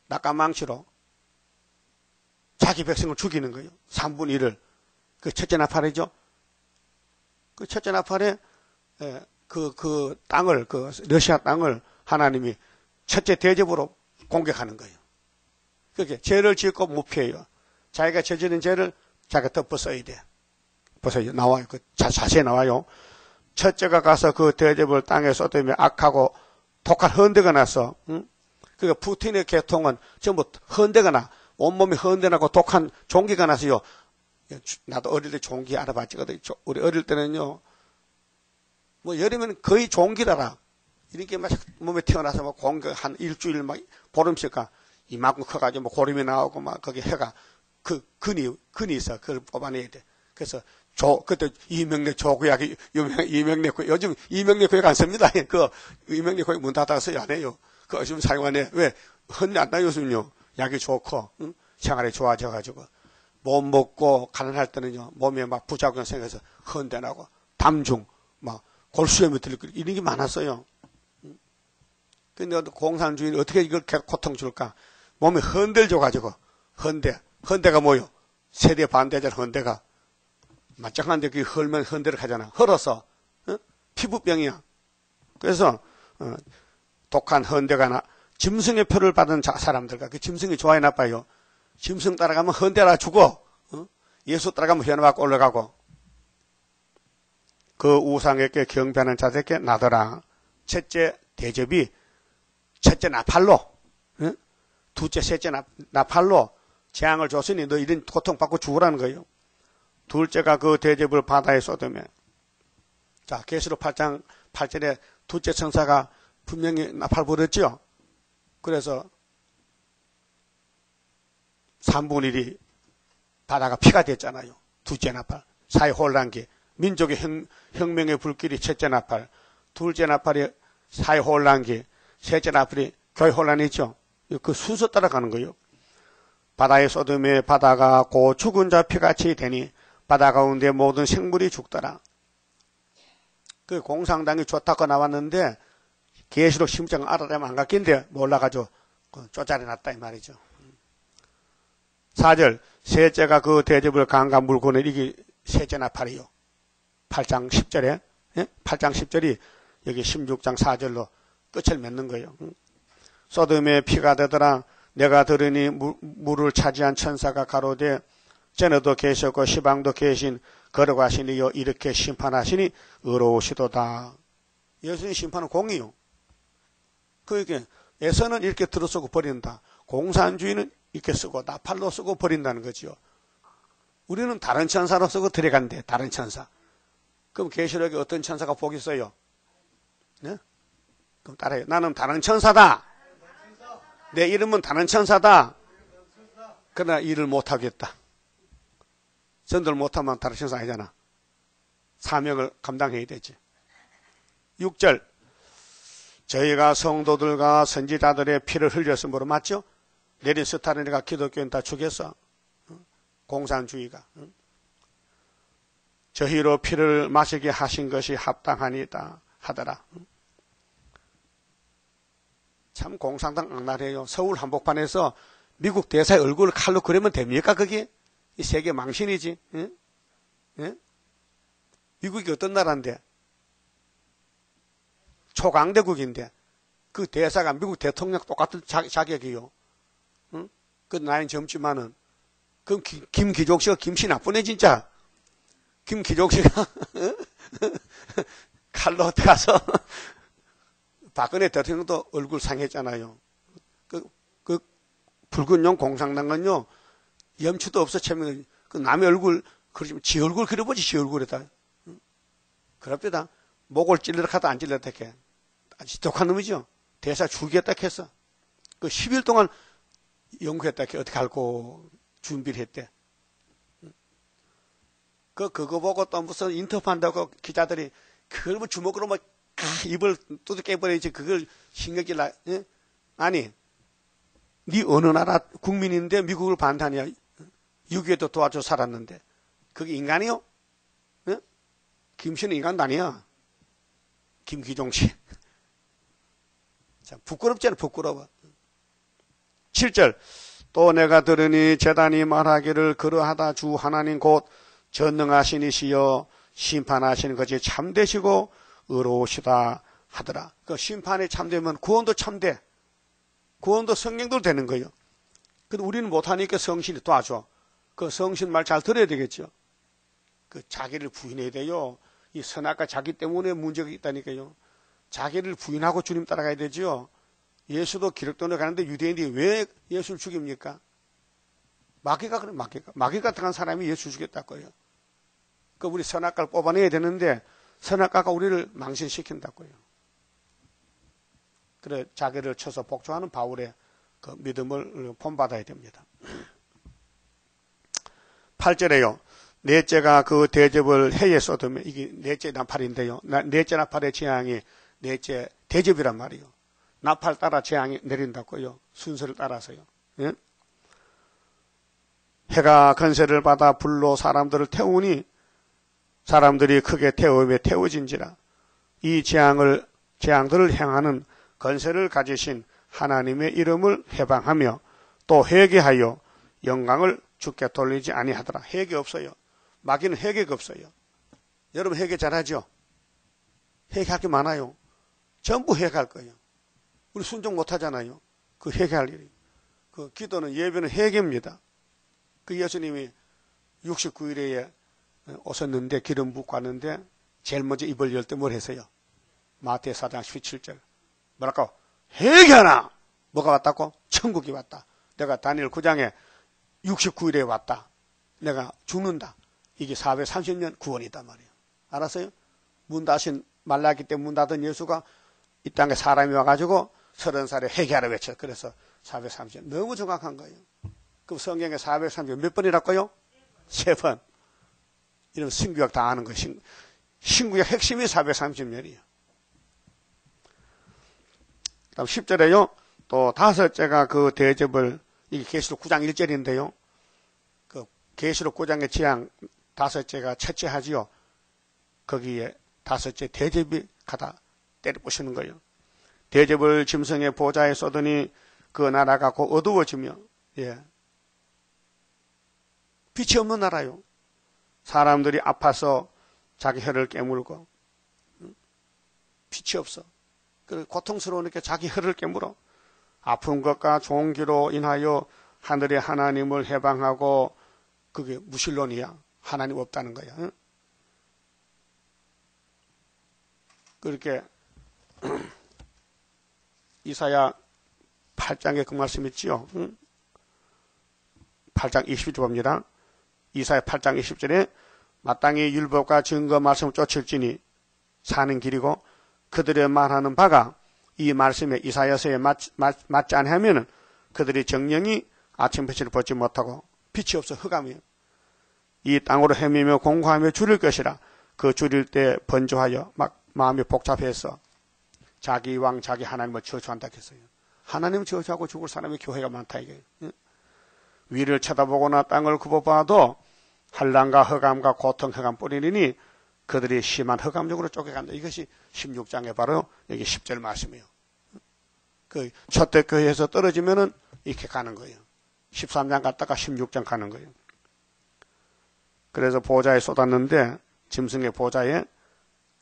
낙가망치로 자기 백성을 죽이는 거예요. 3분의 1을. 그 첫째 나팔이죠. 그 첫째 나팔에 그 땅을, 그 러시아 땅을 하나님이 첫째 대접으로 공격하는 거예요. 그게 죄를 짓고 무피해요. 자기가 저지른 죄를 자기가 덮어 써야 돼. 벌써 나와요. 그 자세히 나와요. 첫째가 가서 그 대접을 땅에 쏟으며 악하고 독한 헌대가 나서, 그러니까 푸틴의 계통은 전부 헌대가 나, 온몸이 헌대나고 독한 종기가 나서요. 나도 어릴 때 종기 알아봤거든요. 우리 어릴 때는요, 뭐 여름에는 거의 종기라라. 이렇게 막 몸에 태어나서 막 공격 한 일주일 막 보름씩가 이만큼 커가지고 뭐 고름이 나오고 막 거기 해가 근이 있어. 그걸 뽑아내야 돼. 그래서 그때 이명래 조구약이 유명 이명래 구약 요즘 이명래 구약 안 씁니다. 그 이명래 구약 문 닫아서 안 해요. 그 요즘 사용 안 해. 왜? 헌데 안 나요 요즘요. 약이 좋고 생활이 좋아져가지고 못 먹고 가난할 때는요 몸에 막 부작용 생겨서 헌대나고 담중 막 골수염이 들리고 이런 게 많았어요. 근데 공산주의는 어떻게 이걸 고통 줄까? 몸에 헌대를 줘가지고 헌대가 뭐요? 세대 반대자 헌대가 말짱한데 그 헐면 헌대를 하잖아. 헐어서 피부병이야. 그래서 독한 헌대가 나 짐승의 표를 받은 사람들과 그 짐승이 좋아요 나빠요? 짐승 따라가면 헌대라 죽어. 예수 따라가면 현화받고 올라가고. 그 우상에게 경배하는 자들에게 나더라. 첫째 대접이 첫째 나팔로, 둘째 셋째 나팔로 재앙을 줬으니 너 이런 고통받고 죽으라는 거예요. 둘째가 그 대접을 바다에 쏟으며. 자, 계시록 8장 8절에 둘째 천사가 분명히 나팔 불었죠. 그래서 3분의 1이 바다가 피가 됐잖아요. 둘째 나팔. 사회 혼란기. 민족의 혁명의 불길이 첫째 나팔. 둘째 나팔이 사회 혼란기. 셋째 나팔이 교회 혼란이죠. 그 순서 따라가는 거예요. 바다에 쏟음에 바다가 고 죽은 자 피같이 되니 바다 가운데 모든 생물이 죽더라. 그 공산당이 좋다고 나왔는데 계시록 10장 알아내면 안 갔긴데 몰라가지고 쫓아내놨다 이 말이죠. 4절 셋째가 그 대접을 강간 물고는 이게 셋째 나팔이요. 8장 10절에 8장 10절이 여기 16장 4절로 끝을 맺는 거예요. 소돔에 피가 되더라. 내가 들으니 물을 차지한 천사가 가로되 전에도 계셨고 시방도 계신 걸어가시니요 이렇게 심판하시니 의로우시도다. 예수님 심판은 공이요. 그러니까 에서는 이렇게 들어쓰고 버린다. 공산주의는 이렇게 쓰고 나팔로 쓰고 버린다는 거죠. 우리는 다른 천사로 쓰고 들어간대. 다른 천사. 그럼 계시록에 어떤 천사가 복이 있어요? 네? 그럼 따라해요. 나는 다른 천사다. 내 이름은 다른 천사다. 그러나 일을 못하겠다. 전도를 못하면 다른 천사 아니잖아. 사명을 감당해야 되지. 6절. 저희가 성도들과 선지자들의 피를 흘렸으므로 맞죠? 내린 스타르니가 기독교인 다 죽였어. 공산주의가. 저희로 피를 마시게 하신 것이 합당하니다 하더라. 참 공산당 악랄해요. 서울 한복판에서 미국 대사의 얼굴을 칼로 그리면 됩니까 그게? 이 세계 망신이지. 예? 예? 미국이 어떤 나라인데? 초강대국인데 그 대사가 미국 대통령 똑같은 자격이요. 응? 그 나이는 젊지만은 그럼 김기종 씨가 김씨 나쁘네 진짜. 김기종 씨가 칼로 가서 박근혜 대통령도 얼굴 상했잖아요. 그 붉은 용 공산당은요 염치도 없어 채면 그 남의 얼굴 그러지만 지 얼굴 그려보지 지 얼굴에다. 그럽니다. 목을 찔러라 하다 안 찔러라 했게. 아주 독한 놈이죠. 대사 죽이겠다 했어. 그 10일 동안 연구했다 했게. 어떻게 알고 준비를 했대. 그거 보고 또 무슨 인터뷰한다고 기자들이 그걸 뭐 주먹으로 막 입을 뚜둑 깨버리지 그걸 신경질 나. 예? 아니 네 어느 나라 국민인데 미국을 반대하냐. 6.25도 도와줘 살았는데 그게 인간이요? 예? 김씨는 인간도 아니야. 김기종 씨. 참 부끄럽잖아. 부끄러워. 7절. 또 내가 들으니 제단이 말하기를 그러하다 주 하나님 곧 전능하신 이시여 심판하시는 것이 참되시고 의로우시다 하더라. 그 심판에 참되면 구원도 참돼. 구원도 성령도 되는 거예요. 근데 우리는 못하니까 성신이 도와줘. 그 성신 말 잘 들어야 되겠죠. 그 자기를 부인해야 돼요. 이 선악과 자기 때문에 문제가 있다니까요. 자기를 부인하고 주님 따라가야 되죠. 예수도 기록도로 가는데 유대인들이 왜 예수를 죽입니까? 마귀가 그래, 마귀 같은 사람이 예수 죽였다고요. 그 우리 선악과를 뽑아내야 되는데 선악과가 우리를 망신시킨다고요. 그래 자기를 쳐서 복종하는 바울의 그 믿음을 본받아야 됩니다. 8절에요. 넷째가 그 대접을 해에 쏟으면 이게 넷째 나팔인데요. 넷째 나팔의 재앙이 넷째 대접이란 말이에요. 나팔 따라 재앙이 내린다고요. 순서를 따라서요. 예? 해가 건세를 받아 불로 사람들을 태우니 사람들이 크게 태움에 태워진지라. 이 재앙들을 행하는 건세를 가지신 하나님의 이름을 해방하며 또 회개하여 영광을 주께 돌리지 아니하더라. 회개 없어요. 마귀는 회개가 없어요. 여러분 회개 잘하죠? 회개할 게 많아요. 전부 회개할 거예요. 우리 순종 못하잖아요. 그 회개할 일이. 그 기도는 예배는 회개입니다. 그 예수님이 69일에 오셨는데 기름 붓고 왔는데 제일 먼저 입을 열 때 뭘 했어요? 마태 4장 17절. 뭐랄까? 회개하라! 뭐가 왔다고? 천국이 왔다. 내가 다니엘 9장에 69일에 왔다. 내가 죽는다. 이게 430년 구원이단 말이에요. 알았어요? 문 닫으신 말라기 때 문 닫은 예수가 이 땅에 사람이 와가지고 30살에 회개하라 외쳐. 그래서 430년. 너무 정확한 거예요. 그럼 성경에 430년 몇 번이랄까요? 3번. 이런 신구약 다 아는 거예요. 신구약 핵심이 430년이에요. 다음 10절에요. 또 다섯째가 그 대접을 이게 계시록 9장 1절인데요. 그 계시록 9장의 재앙 다섯째가 첫째 하지요. 거기에 다섯째 대접이 가다 때려 부시는 거예요. 대접을 짐승의 보좌에 쏟으니 그 나라가 곧 어두워지며 예. 빛이 없는 나라요. 사람들이 아파서 자기 혀를 깨물고 빛이 없어. 고통스러우니까 자기 혀를 깨물어. 아픈 것과 종기로 인하여 하늘의 하나님을 해방하고 그게 무신론이야. 하나님 없다는 거야. 응? 그렇게 이사야 8장에 그 말씀 있지요. 응? 8장 20절 봅니다. 이사야 8장 20절에 마땅히 율법과 증거 말씀을 쫓을지니 사는 길이고 그들의 말하는 바가 이 말씀에 이사야서에 맞지 않으면 그들이 정령이 아침 햇빛을 벗지 못하고 빛이 없어 흑암이에요. 이 땅으로 헤매며 공고하며 줄일 것이라. 그 줄일 때 번조하여 막 마음이 복잡해서 자기 왕 자기 하나님을 저주한다 했어요. 하나님 저주하고 죽을 사람의 교회가 많다 이게. 위를 쳐다보거나 땅을 굽어봐도 한란과 흑암과 고통 흑암 뿌리니 그들이 심한 흑암적으로 쫓겨간다. 이것이 16장에 바로 여기 10절 말씀이에요. 그 초대교회에서 떨어지면은 이렇게 가는 거예요. 13장 갔다가 16장 가는 거예요. 그래서 보좌에 쏟았는데 짐승의 보좌에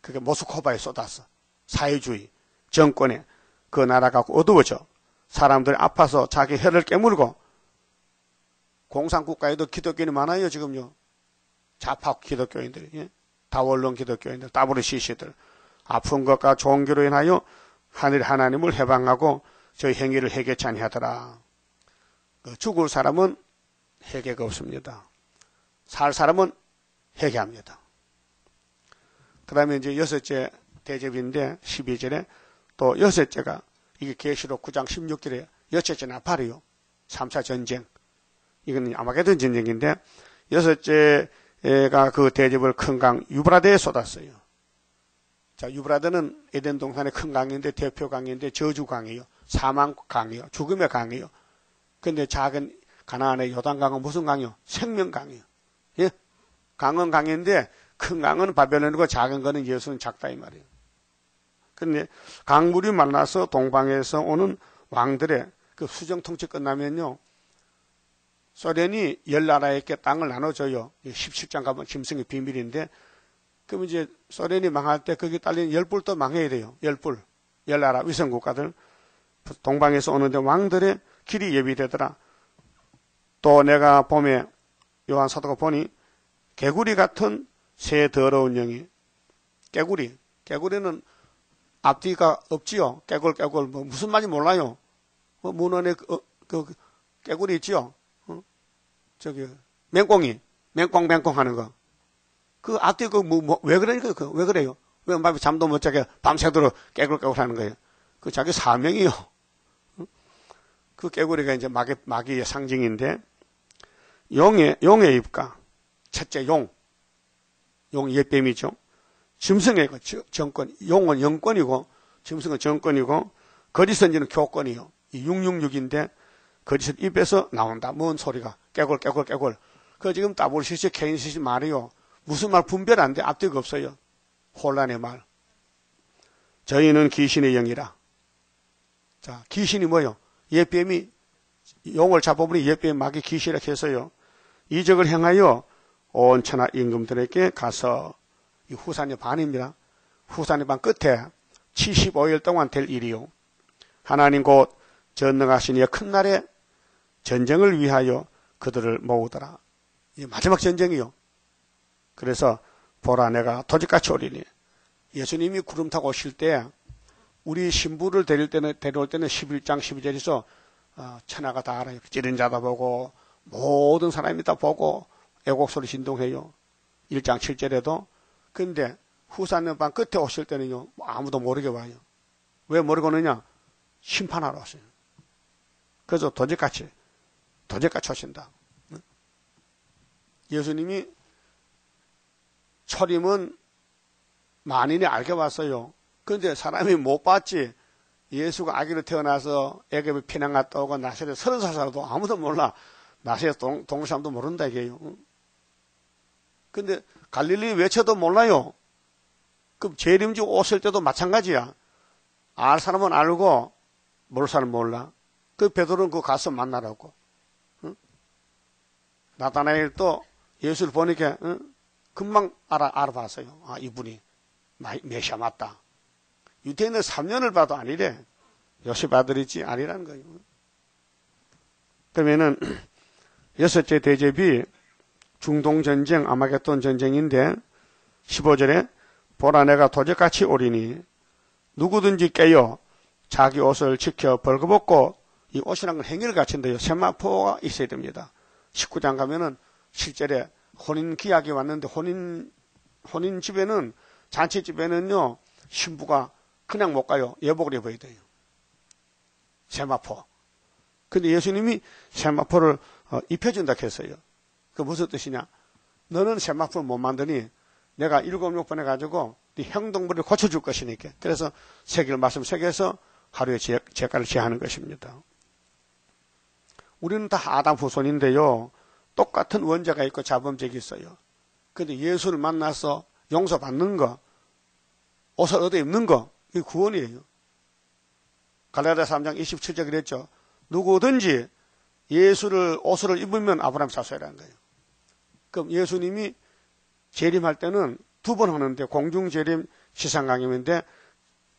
그게 모스코바에 쏟았어. 사회주의 정권에 그 나라가 어두워져. 사람들이 아파서 자기 혀를 깨물고 공산국가에도 기독교인이 많아요 지금요. 좌파 기독교인들이. 예? 다원론 기독교인들, WCC들 아픈 것과 종교로 인하여 하늘 하나님을 해방하고 저희 행위를 회개치 아니하더라. 죽을 사람은 회개가 없습니다. 살 사람은 회개합니다. 그 다음에 이제 여섯째 대접인데 12절에 또 여섯째가 이게 계시록 9장 16절에 여섯째 나팔이요. 3차 전쟁. 이건 아마게돈 전쟁인데 여섯째가 그 대접을 큰 강 유브라데에 쏟았어요. 자, 유브라데는 에덴 동산의 큰 강인데 대표 강인데 저주 강이요. 사망 강이요. 죽음의 강이요. 근데 작은 가나안의 요단강은 무슨 강이요? 생명 강이요. 예? 강은 강인데 큰 강은 바벨론이고 작은 거는 예수는 작다 이 말이에요. 근데 강물이 만나서 동방에서 오는 왕들의 그 수정 통치 끝나면요. 소련이 10나라에게 땅을 나눠줘요. 17장 가면 짐승의 비밀인데, 그럼 이제 소련이 망할 때 거기 딸린 10뿔도 망해야 돼요. 10뿔. 10나라 위성국가들. 동방에서 오는데 왕들의 길이 예비되더라. 또 내가 봄에 요한 사도가 보니 개구리 같은 새 더러운 영이, 개구리는 앞뒤가 없지요. 깨굴 뭐 무슨 말인지 몰라요. 문헌에 그 개구리 있지요. 저기 맹꽁이 맹꽁 하는 거. 그 앞뒤 왜 그러니까 왜 그래요? 왜 잠도 못 자게 밤새도록 깨굴 하는 거예요. 그 자기 사명이요. 그 깨구리가 이제 마귀의 상징인데 용의 입가. 첫째 용 옛뱀이죠. 짐승의 정권, 용은 영권이고 짐승은 정권이고 거짓선지는 교권이요. 이 666인데 거짓 입에서 나온다. 뭔 소리가 깨굴. 그 지금 WCC 케인시시 말이요. 무슨 말 분별 안 돼. 앞뒤가 없어요. 혼란의 말. 저희는 귀신의 영이라. 자, 귀신이 뭐요? 옛뱀이 용을 잡아보니 옛뱀 마귀 귀신이라 해서요. 이적을 행하여 온 천하 임금들에게 가서 이 후산의 반입니다. 후산의 반 끝에 75일 동안 될 일이요. 하나님 곧 전능하신 이의 큰 날에 전쟁을 위하여 그들을 모으더라. 이 마지막 전쟁이요. 그래서 보라 내가 도적같이 오리니. 예수님이 구름 타고 오실 때 우리 신부를 데려올 때는 11장 12절에서 천하가 다 알아요. 찌른 자도 보고 모든 사람이 다 보고 애곡소리 진동해요. 1장 7절에도. 근데 후산의 방 끝에 오실 때는요. 아무도 모르게 와요. 왜 모르고 오느냐? 심판하러 왔어요. 그래서 도적같이 오신다. 예수님이 초림은 만인이 알게 왔어요. 그런데 사람이 못 봤지. 예수가 아기로 태어나서 애굽에 피난 갔다 오고 나세렛 30살 살아도 아무도 몰라. 나세렛 동네 사람도 모른다 이게요. 근데 갈릴리 외쳐도 몰라요. 그럼 재림주 오실 때도 마찬가지야. 알 사람은 알고 모를 사람은 몰라. 그 베드로는 그 가서 만나라고. 응? 나타나엘도 예수를 보니까 금방 알아봤어요. 아, 이분이 메시아 맞다. 유대인은 3년을 봐도 아니래. 요셉 아들이지 아니라는 거예요. 그러면은 여섯째 대접이 중동전쟁 아마겟돈 전쟁인데 15절에 보라 내가 도적같이 오리니 누구든지 깨어 자기 옷을 지켜 벌거벗고 이 옷이란 건 행위를 갖춘데요. 세마포가 있어야 됩니다. 19장 가면은 실제로 혼인 기약이 왔는데 혼인 집에는 잔치 집에는요 신부가 그냥 못 가요. 예복을 입어야 돼요. 세마포. 근데 예수님이 세마포를 입혀준다 했어요. 그 무슨 뜻이냐? 너는 세마포를 못 만드니 내가 7, 6번 해가지고 네 행동물을 고쳐줄 것이니까. 그래서 세계를 말씀 새겨서 하루에 제가를 제하는 것입니다. 우리는 다 아담 후손인데요. 똑같은 원죄가 있고 자범죄가 있어요. 근데 예수를 만나서 용서받는 거, 옷을 얻어 입는 거, 이게 구원이에요. 갈라디아 3장 27절 그랬죠. 누구든지 예수를 옷을 입으면 아브라함 자손이라는 거예요. 그럼 예수님이 재림할 때는 2번 하는데 공중재림 시상강림인데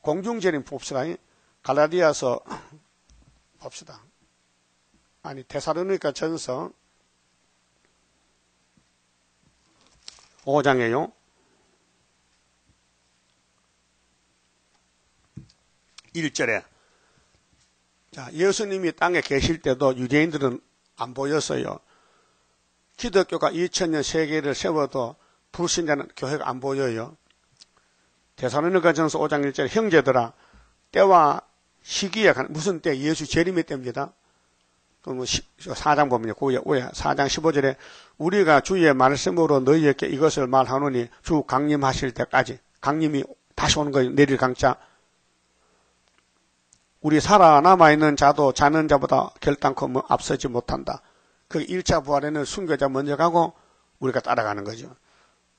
공중재림 봅시다. 갈라디아서 봅시다. 아니 데살로니가 전서 5장이에요. 1절에 자, 예수님이 땅에 계실 때도 유대인들은 안 보였어요. 기독교가 2000년 세계를 세워도 불신자는 교회가 안 보여요. 데살로니가 전서 5장 1절에 형제들아 때와 시기에 무슨 때? 예수 재림의 때입니다. 그럼 4장 보면요. 4장 15절에 우리가 주의 말씀으로 너희에게 이것을 말하노니 주 강림하실 때까지 강림이 다시 오는 거예요. 내릴 강자. 우리 살아남아있는 자도 자는 자보다 결단코 앞서지 못한다. 그 1차 부활에는 순교자 먼저 가고 우리가 따라가는 거죠.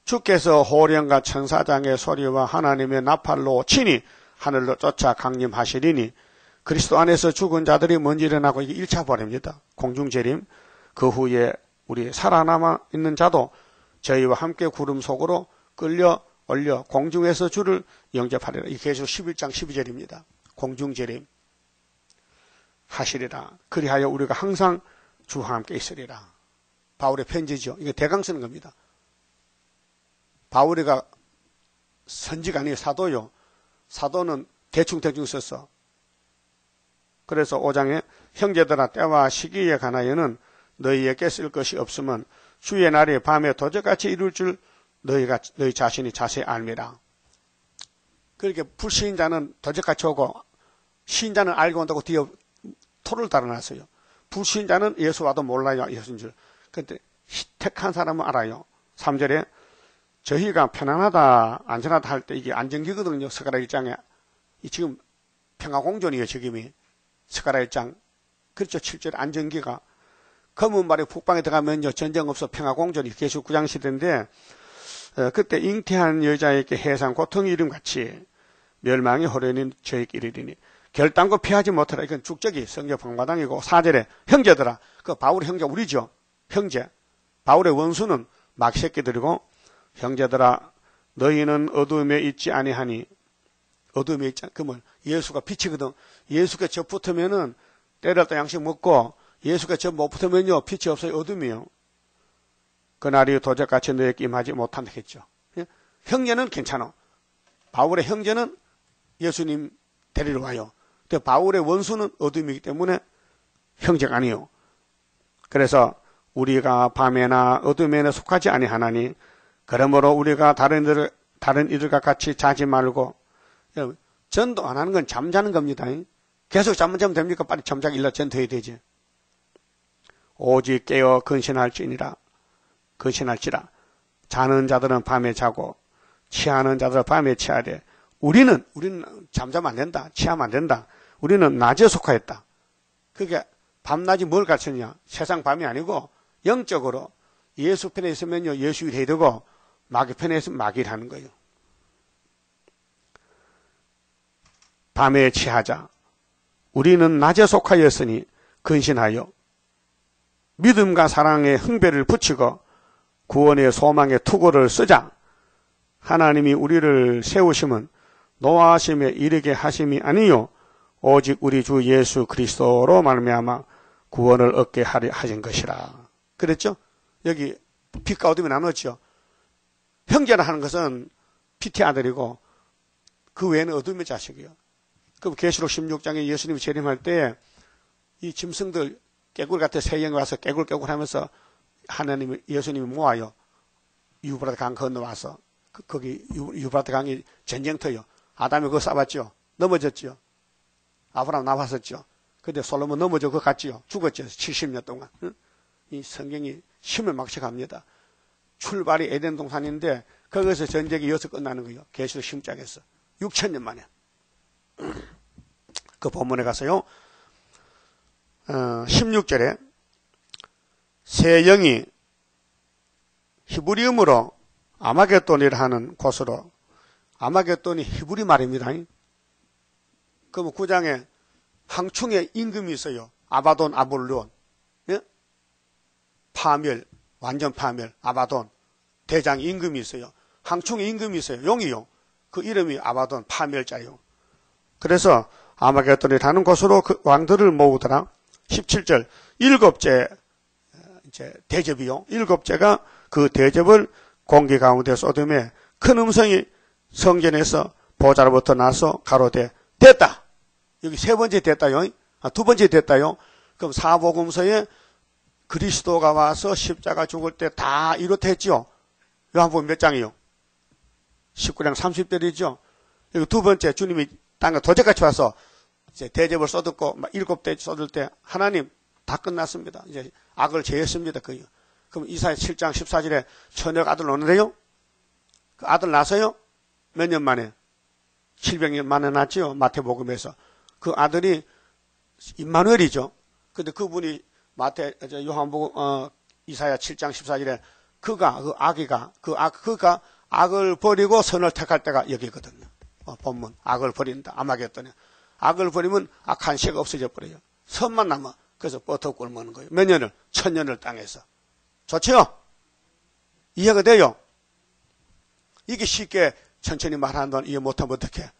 주께서 호령과 천사장의 소리와 하나님의 나팔로 친히 하늘로 쫓아 강림하시리니 그리스도 안에서 죽은 자들이 먼저 일어나고 이게 1차 부활입니다. 공중재림. 그 후에 우리 살아남아 있는 자도 저희와 함께 구름 속으로 끌려 올려 공중에서 주를 영접하리라. 이게 계속 11장 12절입니다. 공중재림 하시리라. 그리하여 우리가 항상 주와 함께 있으리라. 바울의 편지죠. 이게 대강 쓰는 겁니다. 바울이가 선지가 아니에요. 사도요. 사도는 대충 썼어. 그래서 5장에 형제들아 때와 시기에 관하여는 너희에게 쓸 것이 없으면 주의 날이 밤에 도적같이 이룰 줄 너희 자신이 자세히 알미라. 그렇게 불신자는 도적같이 오고 신자는 알고 온다고 뒤에 토를 달아놨어요. 불신자는 예수 와도 몰라요. 예수인 줄. 그런데 택한 사람은 알아요. 3절에 저희가 편안하다 안전하다 할 때 이게 안전기거든요. 스가랴 1장에. 지금 평화공존이에요. 지금이. 스가랴 1장. 그렇죠. 7절 안전기가. 검은 말에 북방에 들어가면요. 전쟁 없어 평화공존이 계속 9장 시대인데 그때 잉태한 여자에게 해상 고통이 이름같이 멸망의 호련인 저에게 이르리니 결단코 피하지 못하라. 이건 죽적이 성경 방마당이고 4절에 형제들아. 그 바울의 형제 우리죠. 형제. 바울의 원수는 막새끼들이고 형제들아 너희는 어두움에 있지 아니하니 어두움에 있지 그러면 예수가 빛이거든. 예수가 저 붙으면은 때를 또 양식 먹고 예수가 저 못 붙으면요 빛이 없어요. 어둠이요. 그날이 도적같이 너에게 임하지 못한다 했죠. 형제는 괜찮아. 바울의 형제는 예수님 데리러 와요. 근데 바울의 원수는 어둠이기 때문에 형제가 아니요. 그래서 우리가 밤에나 어둠에나 속하지 아니하나니 그러므로 우리가 다른 이들과 같이 자지 말고 전도 안 하는 건 잠자는 겁니다. 계속 잠만 자면 됩니까? 빨리 잠자기 일러 전도해야 되지. 오직 깨어 근신할지라 자는 자들은 밤에 자고 취하는 자들은 밤에 취하되 우리는 잠자면 안 된다. 취하면 안 된다. 우리는 낮에 속하였다. 그게 밤낮이 뭘 가르치느냐? 세상 밤이 아니고 영적으로 예수 편에 있으면요 예수 일해야 되고 마귀 편에 있으면 마귀 일하는 거예요. 밤에 취하자. 우리는 낮에 속하였으니 근신하여 믿음과 사랑의 흥배를 붙이고 구원의 소망의 투구를 쓰자. 하나님이 우리를 세우심은 노하심에 이르게 하심이 아니요 오직 우리 주 예수 그리스도로 말미암아 구원을 얻게 하려 하신 것이라. 그랬죠? 여기 빛과 어둠이 나눴죠. 형제라 하는 것은 빛의 아들이고 그 외에는 어둠의 자식이에요. 그 계시록 16장에 예수님이 재림할 때 이 짐승들 깨굴 같은 새형이 와서 깨굴 하면서 하나님이 예수님이 모아요. 유브라데 강 건너와서 거기 유브라데 강이 전쟁터요. 아담이 그거 싸봤죠. 넘어졌죠. 아브라함 나왔었죠. 근데 솔로몬 넘어져 그거 갔지요. 죽었죠. 70년 동안. 이 성경이 힘을 막혀갑니다. 출발이 에덴 동산인데 거기서 전쟁이 여기서 끝나는 거예요. 계시록 10장에서 6,000년 만에. 그 본문에 가서요. 16절에 새 영이 히브리음으로 아마겟돈이라 하는 곳으로, 아마겟돈이 히브리 말입니다. 그러면 9장에 항충의 임금이 있어요. 아바돈, 아볼론. 예? 파멸, 완전 파멸, 아바돈. 대장 임금이 있어요. 항충의 임금이 있어요. 용이요. 그 이름이 아바돈, 파멸자요. 그래서 아마겟돈이라는 곳으로 그 왕들을 모으더라. 17절, 일곱째 이제 대접이요. 일곱째가 그 대접을 공기 가운데 쏟음에 큰 음성이 성전에서 보좌로부터 나서 가로되 됐다. 여기 세 번째 됐다요. 두 번째 됐다요. 그럼 사복음서에 그리스도가 와서 십자가 죽을 때 다 이렇다 했죠. 요한복음 몇 장이요? 19장 30절이죠. 여기 두 번째 주님이 땅에 도적같이 와서 이제 대접을 쏟았고 7대 쏟을 때 하나님 다 끝났습니다. 이제 악을 제했습니다. 그럼 이사야 7장 14절에 처녀가 아들 오는데요. 그 아들 낳아서요. 몇 년 만에? 700년 만에 낳았죠. 마태복음에서. 그 아들이 임마누엘이죠. 근데 그분이 요한복음 이사야 7장 14절에 그가 악을 버리고 선을 택할 때가 여기거든요. 본문 악을 버린다. 아마겟돈에 악을 버리면 악한 씨가 없어져 버려요. 선만 남아. 그래서 버터 굶는 거예요. 몇 년을? 1000년을 땅에서. 좋죠? 이해가 돼요? 이게 쉽게 천천히 말하는 건 이해 못하면 어떡해?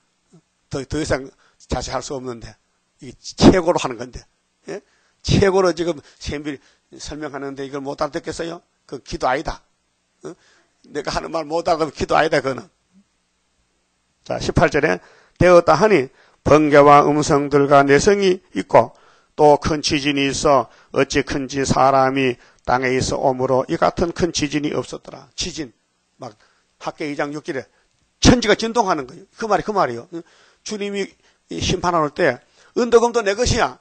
더 이상 자세히 할 수 없는데. 이게 최고로 하는 건데. 예? 최고로 지금 세밀히 설명하는데 이걸 못 알아듣겠어요? 그 기도 아니다. 어? 내가 하는 말 못 알아듣으면 기도 아니다, 그거는. 자, 18절에 되었다 하니 번개와 음성들과 내성이 있고 또 큰 지진이 있어 어찌 큰지 사람이 땅에 있어 오므로 이 같은 큰 지진이 없었더라. 지진. 막 학계 2장 6절에 천지가 진동하는 거예요. 그 말이에요. 주님이 심판하러 올 때 은덕음도 내 것이야.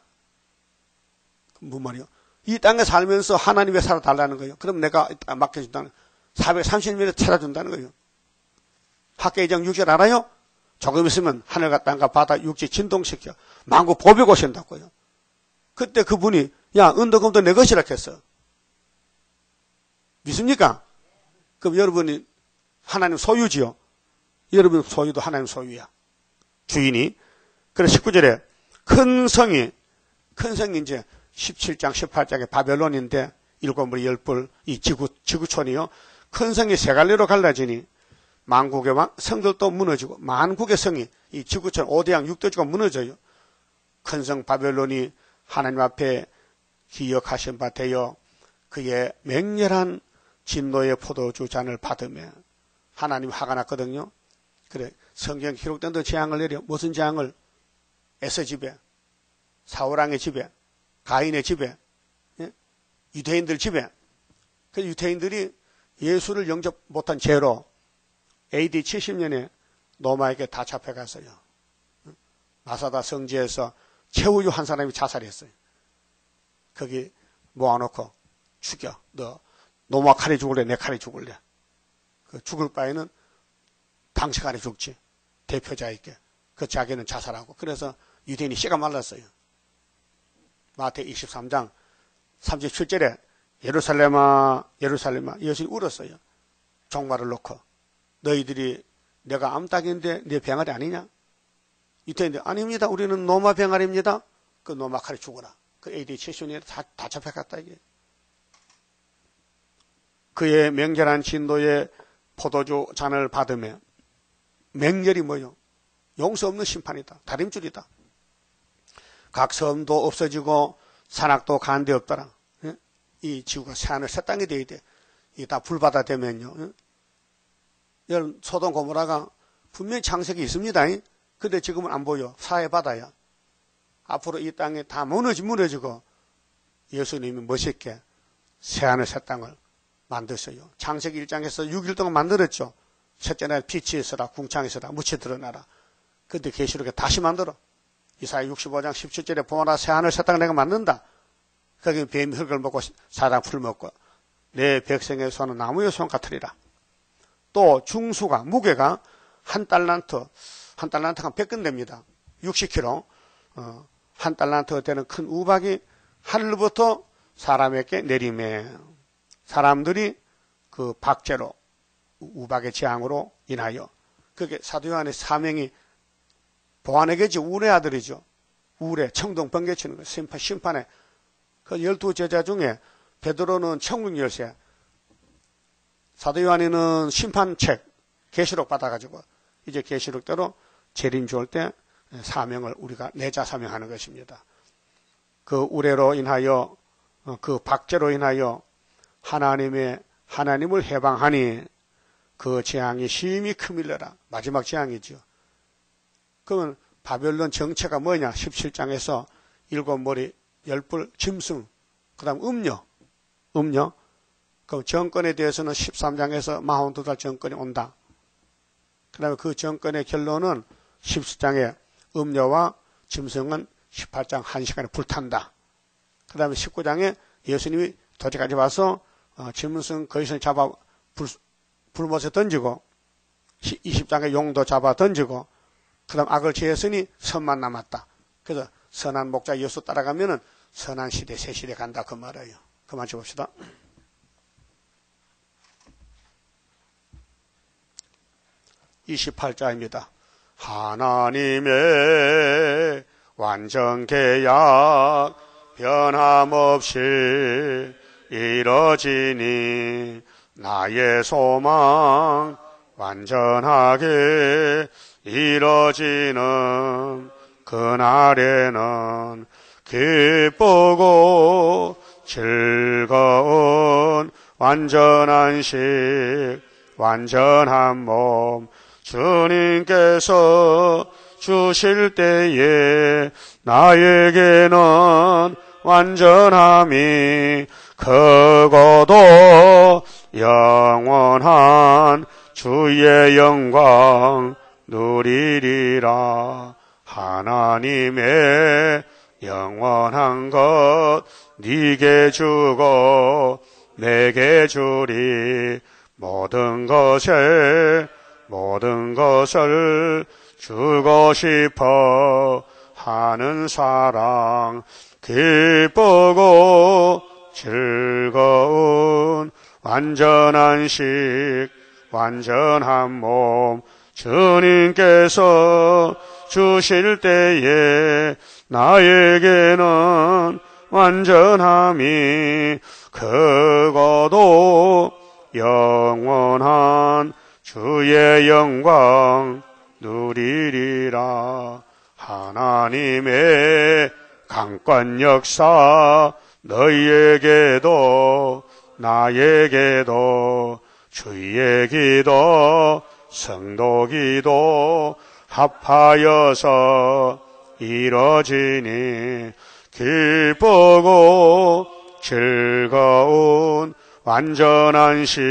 뭔 말이요? 이 땅에 살면서 하나님 왜 살아달라는 거예요? 그럼 내가 맡겨준다는 430년에 찾아준다는 거예요. 학계 2장 6절 알아요? 조금 있으면 하늘과 땅과 바다 육지 진동시켜 만국 보복 오신다고요. 그때 그분이 야 은덕음도 내 것이라 했어. 믿습니까? 그럼 여러분이 하나님 소유지요. 여러분 소유도 하나님 소유야. 주인이. 그래서 19절에 큰 성이 이제 17장 18장에 바벨론인데 7물 10뿔 이 지구촌이요. 큰 성이 세 갈래로 갈라지니 만국의 성들도 무너지고 만국의 성이 이 지구촌 5대양 6대주가 무너져요. 큰 성 바벨론이 하나님 앞에 기억하신 바 되어 그의 맹렬한 진노의 포도주 잔을 받으며 하나님 화가 났거든요. 그래 성경 기록된 데 재앙을 내려 무슨 재앙을? 에서 집에, 사울왕의 집에, 가인의 집에, 예? 유대인들 집에. 그 유대인들이 예수를 영접 못한 죄로 AD 70년에 로마에게 다 잡혀갔어요. 마사다 성지에서 최후유 한 사람이 자살했어요. 거기 모아놓고 죽여. 너 노마 칼에 죽을래? 내 칼에 죽을래? 그 죽을 바에는 당신 칼에 죽지. 대표자에게. 그 자기는 자살하고. 그래서 유대인이 씨가 말랐어요. 마태 23장 37절에 예루살렘아 예수님이 울었어요. 종말을 놓고. 너희들이 내가 암탉인데 내 병아리 아니냐? 유대인들 아닙니다. 우리는 노마 병아리입니다. 그 노마 칼에 죽어라. 그 AD 70년에 다 잡혀갔다 이게. 그의 맹렬한 진노의 포도주 잔을 받으며 맹렬이 뭐요? 용서 없는 심판이다. 다림줄이다. 각 섬도 없어지고 산악도 가는데 없더라. 이 지구가 새하늘 새 땅이 돼야 돼. 이게 다 불바다 되면요. 여러분 소돔 고모라가 분명히 창세기 있습니다. 근데 지금은 안 보여. 사해바다야. 앞으로 이 땅에 다 무너지고 예수님이 멋있게 새하늘 새 땅을 만드셔요. 창세기 1장에서 6일 동안 만들었죠. 첫째 날 빛이 있어라, 궁창이 있어라, 무치 드러나라. 근데 계시록에 다시 만들어. 이사야 65장 17절에 보아라 새 하늘 새 땅을 내가 만든다. 거기 뱀이 흙을 먹고 사람 풀 먹고 내 백성의 손은 나무의 손 같으리라. 또 중수가 무게가 한 달란트가 100근 됩니다. 60kg. 한 달란트 되는 큰 우박이 하늘부터 사람에게 내리매 사람들이 그 박제로 우박의 재앙으로 인하여 그게 사도 요한의 사명이 보아내게지 우레 아들이죠. 우레 청동 번개치는 거 심판에 그 12제자 중에 베드로는 천국 열쇠, 사도 요한이는 심판책 계시록 받아가지고 이제 계시록대로 재림 주올 때 사명을 우리가 내자 사명하는 것입니다. 그 우레로 인하여 그 박제로 인하여 하나님을 해방하니 그 재앙이 심히 크밀려라. 마지막 재앙이죠. 그러면 바벨론 정체가 뭐냐? 17장에서 7머리 10뿔 짐승, 그 다음 음녀. 그 정권에 대해서는 13장에서 42달 정권이 온다. 그 다음에 그 정권의 결론은 14장에 음녀와 짐승은 18장 1시간에 불탄다. 그 다음에 19장에 예수님이 도시까지 와서 짐승 거기서 잡아 불못에 던지고 20장에 용도 잡아 던지고 그 다음 악을 제했으니 선만 남았다. 그래서 선한 목자 예수 따라가면은 선한 시대 새 시대 간다 그 말이에요. 그만 쳐봅시다. 28자입니다. 하나님의 완전 계약 변함없이 이뤄지니 나의 소망 완전하게 이뤄지는 그날에는 기쁘고 즐거운 완전한 식 완전한 몸 주님께서 주실 때에 나에게는 완전함이 크고도 영원한 주의 영광 누리리라. 하나님의 영원한 것 네게 주고 내게 주리. 모든 것을 주고 싶어 하는 사랑 기쁘고 즐거운 완전한 식 완전한 몸 주님께서 주실 때에 나에게는 완전함이 크고도 영원한 주의 영광 누리리라. 하나님의 강권 역사 너희에게도 나에게도 주의 기도 성도 기도 합하여서 이뤄지니 기쁘고 즐거운 완전한 식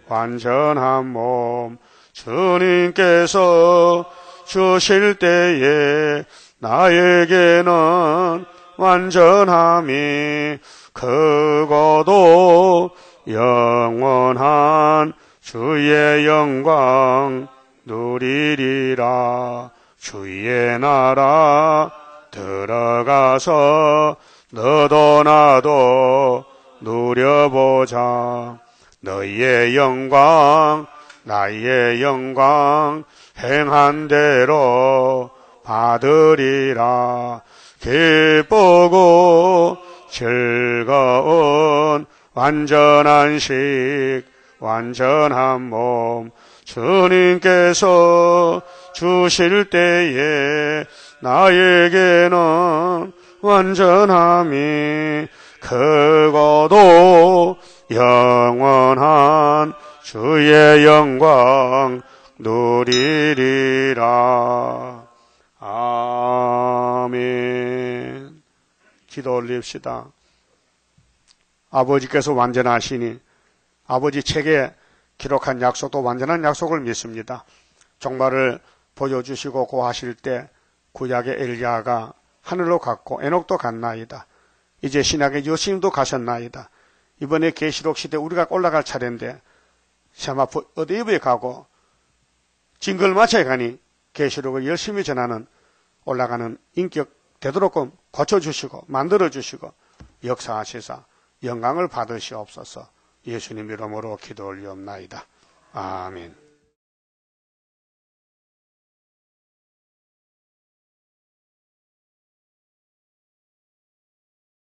완전한 몸 주님께서 주실 때에 나에게는 완전함이 크고도 영원한 주의 영광 누리리라. 주의 나라 들어가서 너도 나도 누려보자. 너희의 영광 나의 영광 행한 대로 받으리라. 기쁘고 즐거운 완전한 식 완전한 몸 주님께서 주실 때에 나에게는 완전함이 크고도 영원한 주의 영광 누리리라. 아멘. 기도 올립시다. 아버지께서 완전하시니 아버지 책에 기록한 약속도 완전한 약속을 믿습니다. 종말을 보여주시고 고하실 때 구약의 엘리야가 하늘로 갔고 에녹도 갔나이다. 이제 신약의 여신도 가셨나이다. 이번에 계시록 시대 우리가 올라갈 차례인데 샤마프 어디에 가고 징글마차에 가니 계시록을 열심히 전하는 올라가는 인격 되도록끔 고쳐주시고 만들어주시고 역사하시사 영광을 받으시옵소서. 예수님 이름으로 기도 올리옵나이다. 아멘.